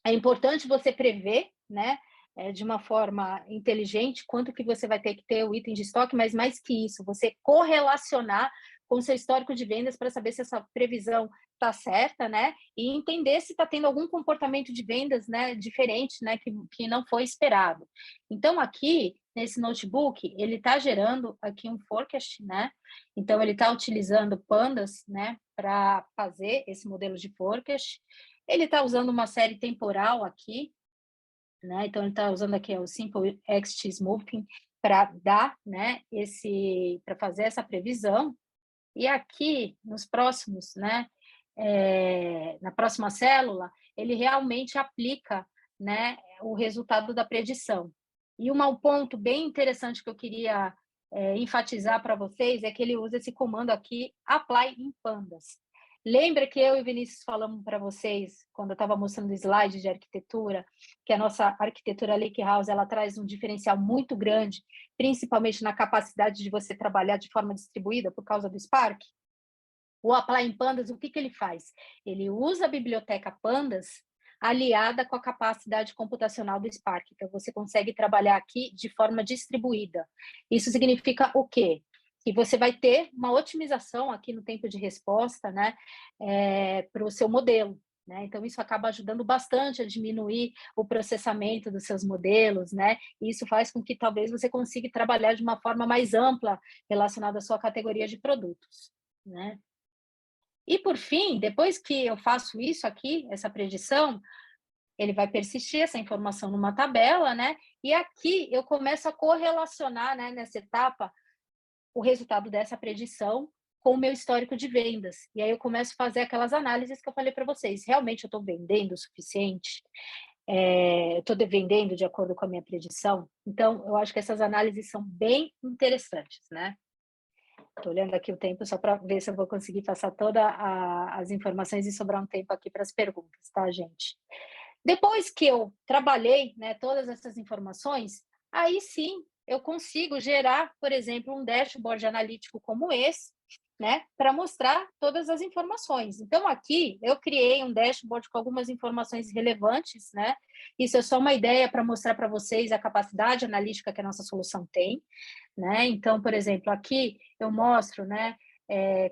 É importante você prever, né, de uma forma inteligente, quanto que você vai ter que ter o item de estoque, mas mais que isso, você correlacionar com o seu histórico de vendas para saber se essa previsão está certa, né? E entender se está tendo algum comportamento de vendas, né, diferente, né, que não foi esperado. Então, aqui, nesse notebook, ele está gerando aqui um forecast, né? Então, ele está utilizando pandas, né, para fazer esse modelo de forecast. Ele está usando uma série temporal aqui, né? Então, ele está usando aqui o Simple XT Smoothing para dar, né, para fazer essa previsão. E aqui, nos próximos, né, na próxima célula, ele realmente aplica, né, o resultado da predição. E um ponto bem interessante que eu queria enfatizar para vocês é que ele usa esse comando aqui, apply in pandas. Lembra que eu e o Vinícius falamos para vocês, quando eu estava mostrando o slide de arquitetura, que a nossa arquitetura Lake House, ela traz um diferencial muito grande, principalmente na capacidade de você trabalhar de forma distribuída por causa do Spark? O Apply Pandas, o que ele faz? Ele usa a biblioteca Pandas aliada com a capacidade computacional do Spark. Então, você consegue trabalhar aqui de forma distribuída. Isso significa o quê? Que você vai ter uma otimização aqui no tempo de resposta, né, para o seu modelo. Né? Então, isso acaba ajudando bastante a diminuir o processamento dos seus modelos, né? E isso faz com que talvez você consiga trabalhar de uma forma mais ampla relacionada à sua categoria de produtos, né? E, por fim, depois que eu faço isso aqui, essa predição, ele vai persistir essa informação numa tabela, né? E aqui eu começo a correlacionar, né, nessa etapa, o resultado dessa predição com o meu histórico de vendas. E aí eu começo a fazer aquelas análises que eu falei para vocês. Realmente eu estou vendendo o suficiente? Eu estou vendendo de acordo com a minha predição? Então, eu acho que essas análises são bem interessantes, né? Estou olhando aqui o tempo só para ver se eu vou conseguir passar todas as informações e sobrar um tempo aqui para as perguntas, tá, gente? Depois que eu trabalhei, né, todas essas informações, aí sim eu consigo gerar, por exemplo, um dashboard analítico como esse, né, para mostrar todas as informações. Então, aqui eu criei um dashboard com algumas informações relevantes, né? Isso é só uma ideia para mostrar para vocês a capacidade analítica que a nossa solução tem, né? Então, por exemplo, aqui eu mostro, né,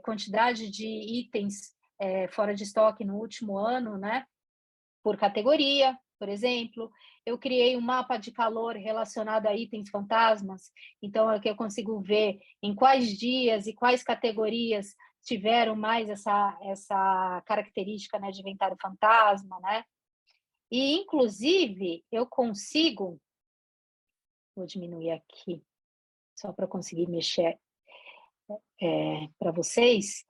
quantidade de itens fora de estoque no último ano, né, por categoria, por exemplo. Eu criei um mapa de calor relacionado a itens fantasmas, então aqui eu consigo ver em quais dias e quais categorias tiveram mais essa característica, né, de inventário fantasma, né? E, inclusive, eu consigo... Vou diminuir aqui, só para conseguir mexer para vocês.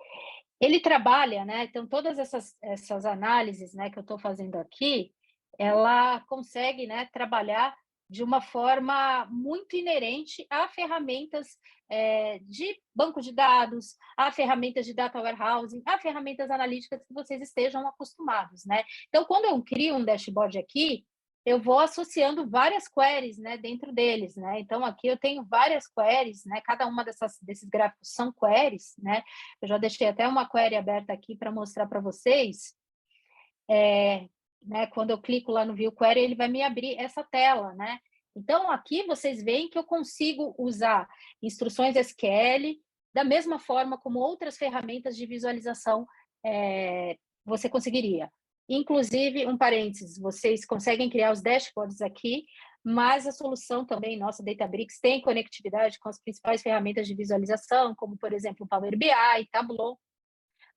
Ele trabalha, né? Então, todas essas análises, né, que eu estou fazendo aqui, ela consegue, né, trabalhar de uma forma muito inerente a ferramentas de banco de dados, a ferramentas de data warehousing, a ferramentas analíticas que vocês estejam acostumados, né? Então, quando eu crio um dashboard aqui, eu vou associando várias queries, né, dentro deles, né? Então, aqui eu tenho várias queries, né? Cada uma desses gráficos são queries, né? Eu já deixei até uma query aberta aqui para mostrar para vocês. Né, quando eu clico lá no View Query, ele vai me abrir essa tela, né? Então, aqui vocês veem que eu consigo usar instruções SQL da mesma forma como outras ferramentas de visualização você conseguiria. Inclusive, um parênteses, vocês conseguem criar os dashboards aqui, mas a solução também, nossa Databricks, tem conectividade com as principais ferramentas de visualização, como, por exemplo, o Power BI, Tableau.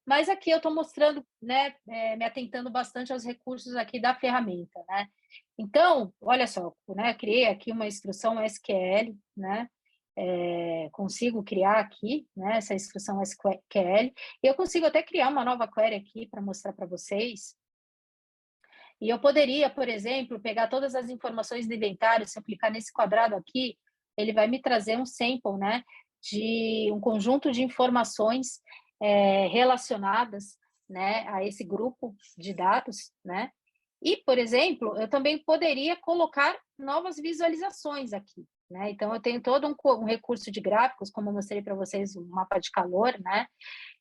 Mas aqui eu estou mostrando, né, me atentando bastante aos recursos aqui da ferramenta, né? Então, olha só, né, criei aqui uma instrução SQL, né? Consigo criar aqui, né, essa instrução SQL. E eu consigo até criar uma nova query aqui para mostrar para vocês. E eu poderia, por exemplo, pegar todas as informações do inventário, se eu clicar nesse quadrado aqui, ele vai me trazer um sample, né, de um conjunto de informações relacionadas, né, a esse grupo de dados, né? E, por exemplo, eu também poderia colocar novas visualizações aqui, né? Então, eu tenho todo um recurso de gráficos, como eu mostrei para vocês, um mapa de calor, né?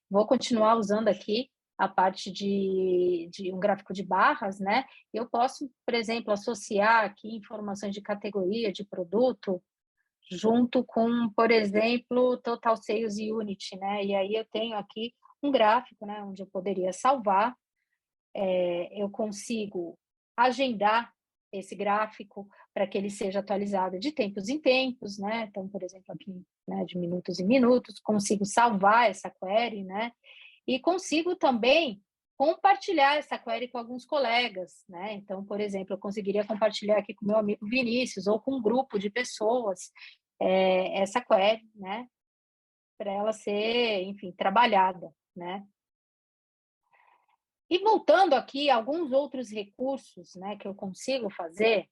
Vou continuar usando aqui a parte de um gráfico de barras, né? Eu posso, por exemplo, associar aqui informações de categoria, de produto, junto com, por exemplo, Total Sales Unit, né? E aí eu tenho aqui um gráfico, né, onde eu poderia salvar, eu consigo agendar esse gráfico para que ele seja atualizado de tempos em tempos, né? Então, por exemplo, aqui, né, de minutos em minutos, consigo salvar essa query, né? E consigo também compartilhar essa query com alguns colegas, né? Então, por exemplo, eu conseguiria compartilhar aqui com meu amigo Vinícius ou com um grupo de pessoas essa query, né? Para ela ser, enfim, trabalhada, né? E voltando aqui a alguns outros recursos, né, que eu consigo fazer,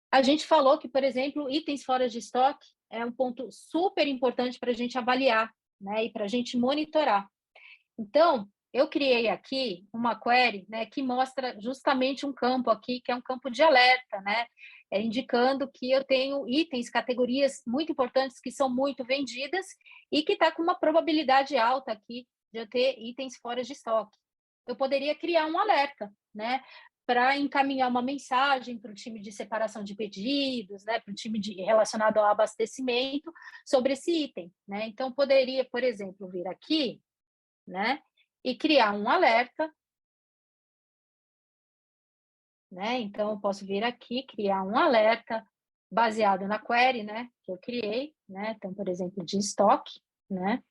a gente falou que, por exemplo, itens fora de estoque é um ponto super importante para a gente avaliar, né, e para a gente monitorar. Então, eu criei aqui uma query, né, que mostra justamente um campo aqui, que é um campo de alerta, né, indicando que eu tenho itens, categorias muito importantes que são muito vendidas e que está com uma probabilidade alta aqui de eu ter itens fora de estoque. Eu poderia criar um alerta, né, para encaminhar uma mensagem para o time de separação de pedidos, né, para o time relacionado ao abastecimento sobre esse item, né? Então, poderia, por exemplo, vir aqui, né, e criar um alerta, né? Então, eu posso vir aqui, criar um alerta baseado na query, né, que eu criei, né? Então, por exemplo, de estoque, né?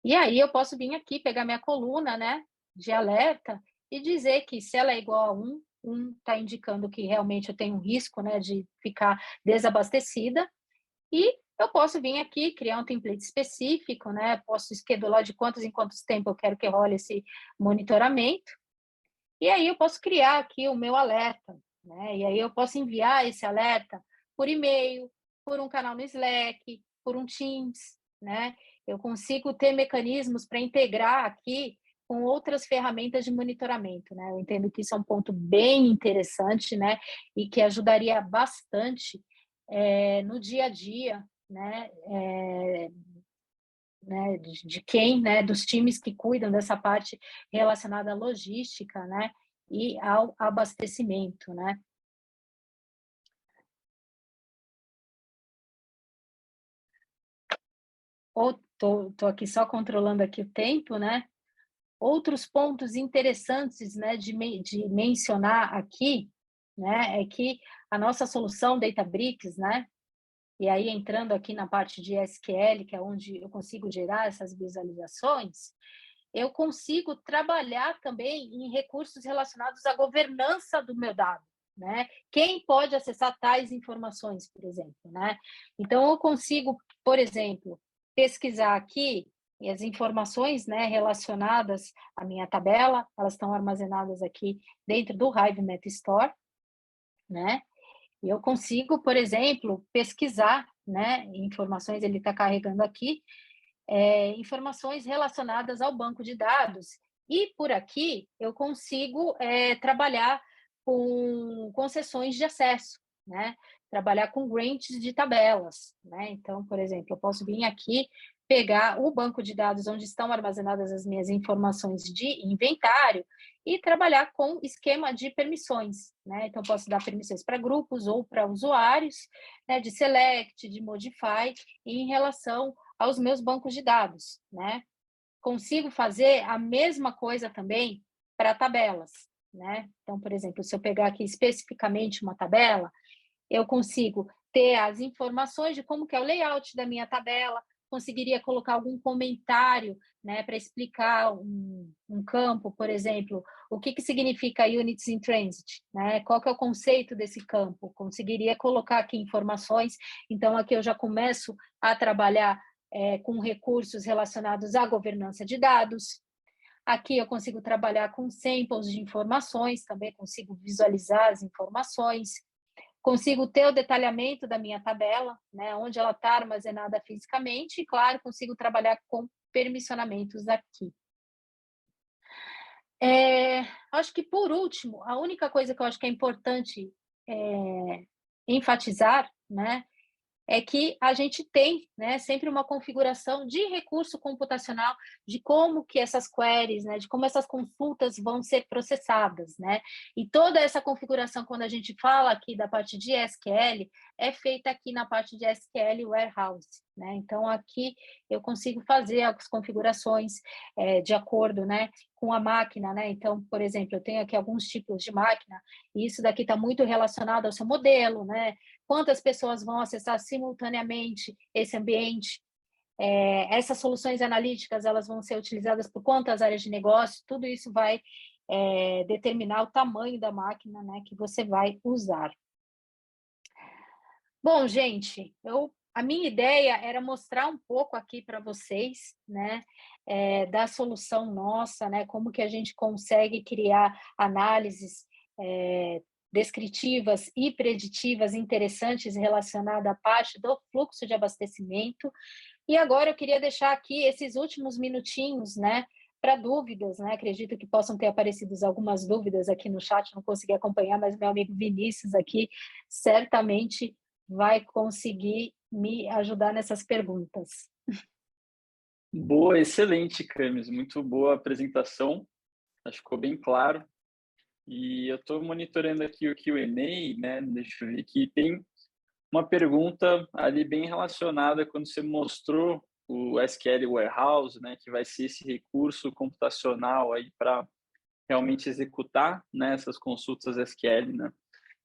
E aí eu posso vir aqui, pegar minha coluna, né, de alerta e dizer que se ela é igual a 1 está indicando que realmente eu tenho um risco, né, de ficar desabastecida. E eu posso vir aqui, criar um template específico, né, posso schedular de quantos em quantos tempo eu quero que role esse monitoramento. E aí eu posso criar aqui o meu alerta, né? E aí eu posso enviar esse alerta por e-mail, por um canal no Slack, por um Teams, né? Eu consigo ter mecanismos para integrar aqui com outras ferramentas de monitoramento, né? Eu entendo que isso é um ponto bem interessante, né? E que ajudaria bastante no dia a dia, né? De quem, né, dos times que cuidam dessa parte relacionada à logística, né, e ao abastecimento, né. Ou tô aqui só controlando aqui o tempo, né. Outros pontos interessantes, né, de mencionar aqui, né, é que a nossa solução Databricks, né, e aí entrando aqui na parte de SQL, que é onde eu consigo gerar essas visualizações, eu consigo trabalhar também em recursos relacionados à governança do meu dado, né? Quem pode acessar tais informações, por exemplo, né? Então, eu consigo, por exemplo, pesquisar aqui e as informações, né, relacionadas à minha tabela, elas estão armazenadas aqui dentro do Hive Metastore, né? E eu consigo, por exemplo, pesquisar, né, informações, ele está carregando aqui, informações relacionadas ao banco de dados. E por aqui eu consigo trabalhar com concessões de acesso, né? Trabalhar com grants de tabelas, né? Então, por exemplo, eu posso vir aqui pegar o banco de dados onde estão armazenadas as minhas informações de inventário e trabalhar com esquema de permissões, né? Então, posso dar permissões para grupos ou para usuários, né? De select, de modify, em relação aos meus bancos de dados, né? Consigo fazer a mesma coisa também para tabelas, né? Então, por exemplo, se eu pegar aqui especificamente uma tabela, eu consigo ter as informações de como que é o layout da minha tabela, conseguiria colocar algum comentário, né, para explicar um campo, por exemplo, o que significa units in transit, né? Qual que é o conceito desse campo? Conseguiria colocar aqui informações, então aqui eu já começo a trabalhar com recursos relacionados à governança de dados. Aqui eu consigo trabalhar com samples de informações, também consigo visualizar as informações. Consigo ter o detalhamento da minha tabela, né, onde ela está armazenada fisicamente, e, claro, consigo trabalhar com permissionamentos aqui. Acho que, por último, a única coisa que eu acho que é importante enfatizar, né, é que a gente tem, né, sempre uma configuração de recurso computacional, de como que essas queries, né, de como essas consultas vão ser processadas, né? E toda essa configuração, quando a gente fala aqui da parte de SQL, é feita aqui na parte de SQL Warehouse, né? Então, aqui eu consigo fazer as configurações de acordo, né, com a máquina, né? Então, por exemplo, eu tenho aqui alguns tipos de máquina, e isso daqui está muito relacionado ao seu modelo, né? Quantas pessoas vão acessar simultaneamente esse ambiente, essas soluções analíticas elas vão ser utilizadas por quantas áreas de negócio, tudo isso vai determinar o tamanho da máquina, né, que você vai usar. Bom, gente, a minha ideia era mostrar um pouco aqui para vocês, né, da solução nossa, né, como que a gente consegue criar análises descritivas e preditivas interessantes relacionadas à parte do fluxo de abastecimento. E agora eu queria deixar aqui esses últimos minutinhos, né, para dúvidas, né? Acredito que possam ter aparecido algumas dúvidas aqui no chat, não consegui acompanhar, mas meu amigo Vinícius aqui certamente vai conseguir me ajudar nessas perguntas. Boa, excelente, Camis. Muito boa a apresentação. Acho que ficou bem claro. E eu estou monitorando aqui o Q&A, né? Deixa eu ver aqui. Tem uma pergunta ali bem relacionada quando você mostrou o SQL Warehouse, né? Que vai ser esse recurso computacional aí para realmente executar, né, essas consultas SQL, né?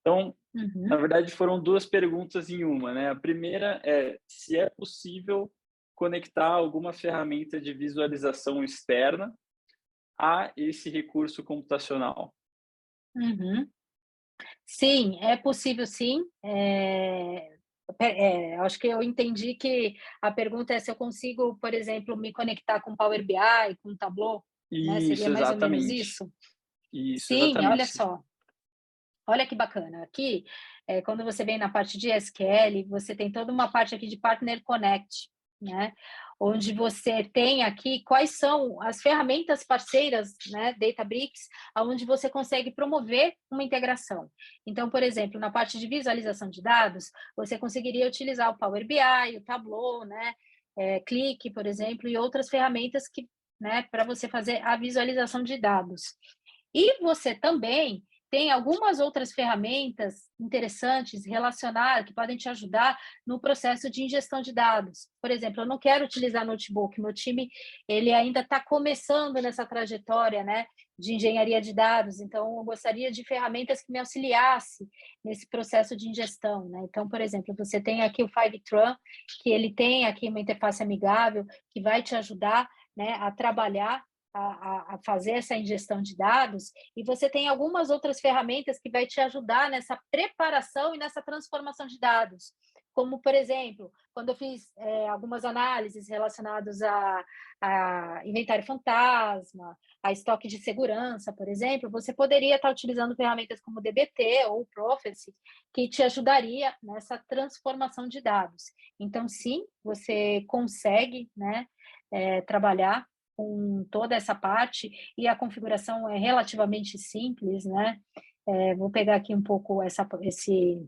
Então, na verdade, foram duas perguntas em uma, né? A primeira é se é possível conectar alguma ferramenta de visualização externa a esse recurso computacional. Uhum. Sim, é possível sim. Acho que eu entendi que a pergunta é se eu consigo, por exemplo, me conectar com Power BI, com Tableau, né? Seria Isso, mais ou menos exatamente. isso? Isso, Sim, olha exatamente. só. Olha que bacana. Aqui, quando você vem na parte de SQL, você tem toda uma parte aqui de Partner Connect, né? Onde você tem aqui quais são as ferramentas parceiras, né, Databricks, onde você consegue promover uma integração. Então, por exemplo, na parte de visualização de dados, você conseguiria utilizar o Power BI, o Tableau, né, Click, por exemplo, e outras ferramentas que, né, para você fazer a visualização de dados. E você também tem algumas outras ferramentas interessantes relacionadas que podem te ajudar no processo de ingestão de dados. Por exemplo, eu não quero utilizar notebook, meu time ele ainda está começando nessa trajetória, né, de engenharia de dados, então eu gostaria de ferramentas que me auxiliassem nesse processo de ingestão, né? Então, por exemplo, você tem aqui o Fivetran, que ele tem aqui uma interface amigável que vai te ajudar, né, a trabalhar a fazer essa ingestão de dados, e você tem algumas outras ferramentas que vai te ajudar nessa preparação e nessa transformação de dados, como, por exemplo, quando eu fiz algumas análises relacionadas a inventário fantasma, a estoque de segurança, por exemplo, você poderia estar utilizando ferramentas como o DBT ou o Prophecy, que te ajudaria nessa transformação de dados. Então, sim, você consegue, né, trabalhar com toda essa parte, e a configuração é relativamente simples, né? Vou pegar aqui um pouco esse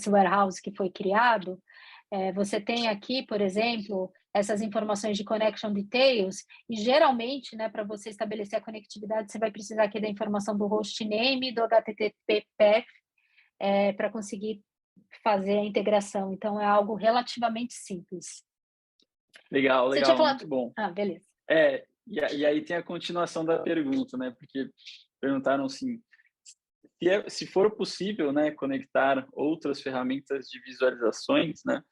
warehouse que foi criado. Você tem aqui, por exemplo, essas informações de connection details, e geralmente, né, para você estabelecer a conectividade, você vai precisar aqui da informação do hostname, do HTTP path, para conseguir fazer a integração. Então, é algo relativamente simples. Legal, Você tinha legal, falado... muito bom. Ah, beleza. E aí tem a continuação da pergunta, né? Porque perguntaram assim, se for possível, né, conectar outras ferramentas de visualizações, né,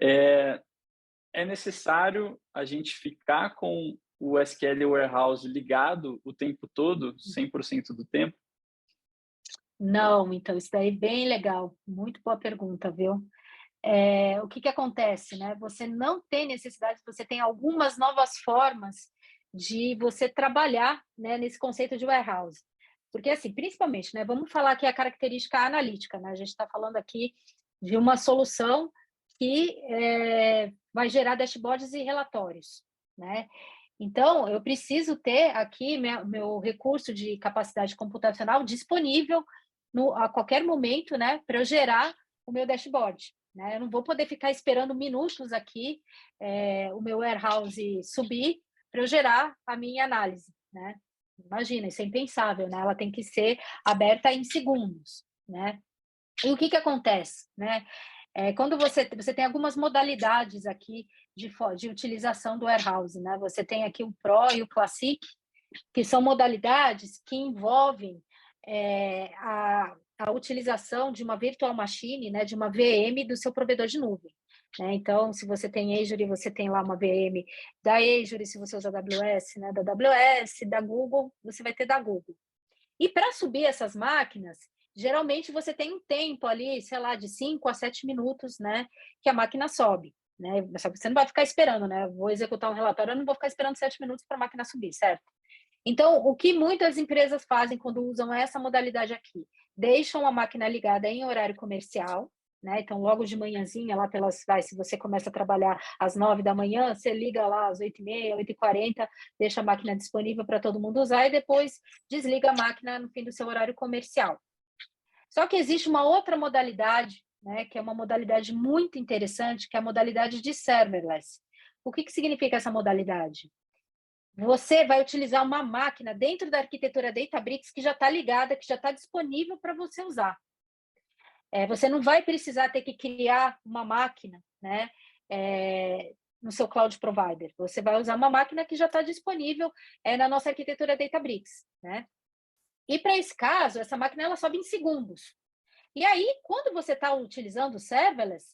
é necessário a gente ficar com o SQL Warehouse ligado o tempo todo, 100% do tempo? Não, então isso daí é bem legal, muito boa pergunta, viu? O que acontece, né? Você não tem necessidade, você tem algumas novas formas de você trabalhar, né, nesse conceito de warehouse. Porque, assim, principalmente, né, vamos falar aqui a característica analítica, né? A gente está falando aqui de uma solução que vai gerar dashboards e relatórios, né? Então, eu preciso ter aqui meu recurso de capacidade computacional disponível a qualquer momento, né, para eu gerar o meu dashboard. Né? Eu não vou poder ficar esperando minutos aqui o meu warehouse subir para eu gerar a minha análise. Né? Imagina, isso é impensável, né? Ela tem que ser aberta em segundos. Né? E o que acontece? Né? Quando você tem algumas modalidades aqui de utilização do warehouse. Né? Você tem aqui o Pro e o Classic, que são modalidades que envolvem a utilização de uma virtual machine, né, de uma VM do seu provedor de nuvem. Né? Então, se você tem Azure, você tem lá uma VM da Azure, se você usa AWS, né, da AWS, da Google, você vai ter da Google. E para subir essas máquinas, geralmente você tem um tempo ali, sei lá, de 5 a 7 minutos, né, que a máquina sobe. Né? Só que você não vai ficar esperando, né? Vou executar um relatório, eu não vou ficar esperando 7 minutos para a máquina subir, certo? Então, o que muitas empresas fazem quando usam essa modalidade aqui? Deixam a máquina ligada em horário comercial, né? Então, logo de manhãzinha, lá se você começa a trabalhar às 9 da manhã, você liga lá às 8h30, 8h40, deixa a máquina disponível para todo mundo usar e depois desliga a máquina no fim do seu horário comercial. Só que existe uma outra modalidade, né, que é uma modalidade muito interessante, que é a modalidade de serverless. O que significa essa modalidade? Você vai utilizar uma máquina dentro da arquitetura Databricks que já está ligada, que já está disponível para você usar. Você não vai precisar ter que criar uma máquina, né, no seu cloud provider. Você vai usar uma máquina que já está disponível na nossa arquitetura Databricks, né? E para esse caso, essa máquina ela sobe em segundos. E aí, quando você está utilizando o serverless,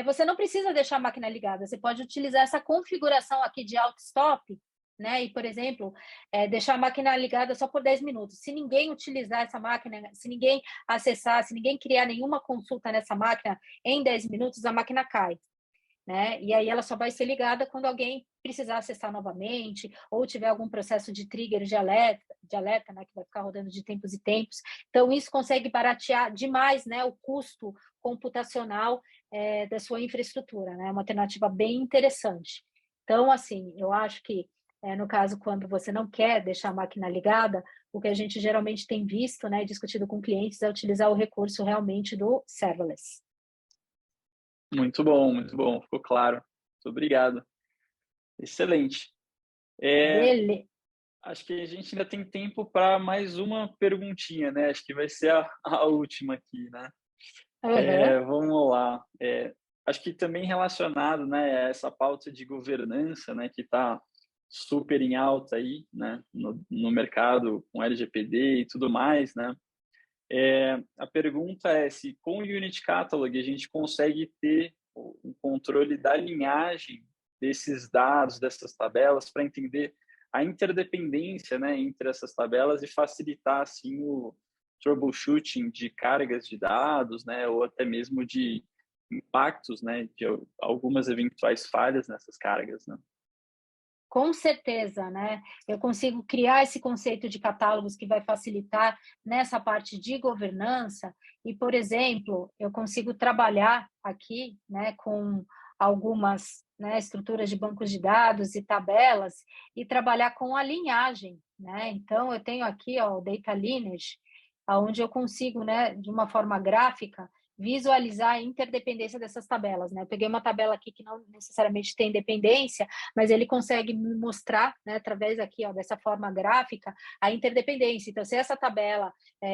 você não precisa deixar a máquina ligada. Você pode utilizar essa configuração aqui de auto-stop, né? E, por exemplo, deixar a máquina ligada só por 10 minutos. Se ninguém utilizar essa máquina, se ninguém acessar, se ninguém criar nenhuma consulta nessa máquina em 10 minutos, a máquina cai, né? E aí ela só vai ser ligada quando alguém precisar acessar novamente ou tiver algum processo de trigger de alerta, né, que vai ficar rodando de tempos em tempos. Então, isso consegue baratear demais, né, o custo computacional da sua infraestrutura, né? É uma alternativa bem interessante. Então, assim, eu acho que, no caso, quando você não quer deixar a máquina ligada, o que a gente geralmente tem visto, né, discutido com clientes, é utilizar o recurso realmente do serverless. Muito bom, ficou claro. Muito obrigado. Excelente. Acho que a gente ainda tem tempo para mais uma perguntinha, né? Acho que vai ser a última aqui, né? Uhum. Vamos lá. Acho que também relacionado, né, a essa pauta de governança, né, que está super em alta aí, né, no mercado com LGPD e tudo mais, né? A pergunta é se com o Unity Catalog a gente consegue ter um controle da linhagem desses dados, dessas tabelas, para entender a interdependência, né, entre essas tabelas e facilitar assim o troubleshooting de cargas de dados, né, ou até mesmo de impactos, né, de algumas eventuais falhas nessas cargas, né? Com certeza, né? Eu consigo criar esse conceito de catálogos que vai facilitar nessa parte de governança e, por exemplo, eu consigo trabalhar aqui, né, com algumas, né, estruturas de bancos de dados e tabelas e trabalhar com a linhagem, né? Então, eu tenho aqui, ó, o Data Lineage, onde eu consigo, né, de uma forma gráfica, visualizar a interdependência dessas tabelas, né? Eu peguei uma tabela aqui que não necessariamente tem dependência, mas ele consegue me mostrar, né, através aqui, ó, dessa forma gráfica, a interdependência. Então, se essa tabela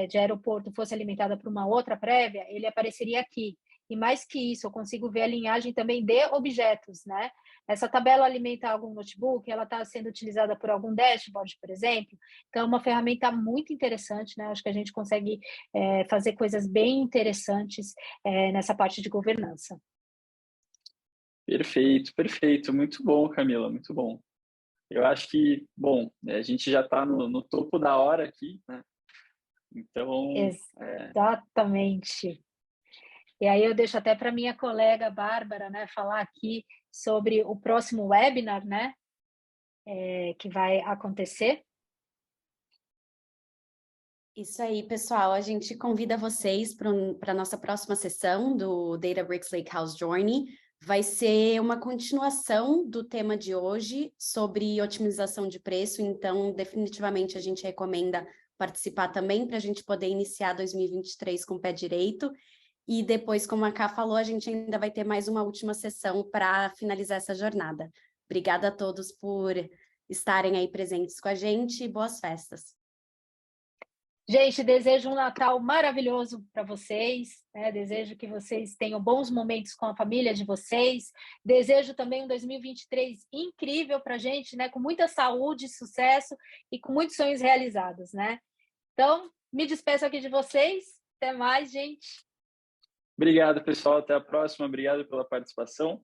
de aeroporto fosse alimentada por uma outra prévia, ele apareceria aqui. E mais que isso, eu consigo ver a linhagem também de objetos, né? Essa tabela alimenta algum notebook, ela está sendo utilizada por algum dashboard, por exemplo. Então, é uma ferramenta muito interessante, né? Acho que a gente consegue fazer coisas bem interessantes nessa parte de governança. Perfeito, perfeito. Muito bom, Camila, muito bom. Eu acho que, bom, a gente já está no topo da hora aqui, né? Então, Exatamente. E aí eu deixo até para minha colega Bárbara, né, falar aqui sobre o próximo webinar, né, que vai acontecer. Isso aí, pessoal. A gente convida vocês para a nossa próxima sessão do Databricks Lakehouse Journey. Vai ser uma continuação do tema de hoje sobre otimização de preço, então definitivamente a gente recomenda participar também para a gente poder iniciar 2023 com o pé direito. E depois, como a Ká falou, a gente ainda vai ter mais uma última sessão para finalizar essa jornada. Obrigada a todos por estarem aí presentes com a gente e boas festas. Gente, desejo um Natal maravilhoso para vocês, né? Desejo que vocês tenham bons momentos com a família de vocês. Desejo também um 2023 incrível para a gente, né? Com muita saúde, sucesso e com muitos sonhos realizados, né? Então, me despeço aqui de vocês. Até mais, gente. Obrigado, pessoal. Até a próxima. Obrigado pela participação.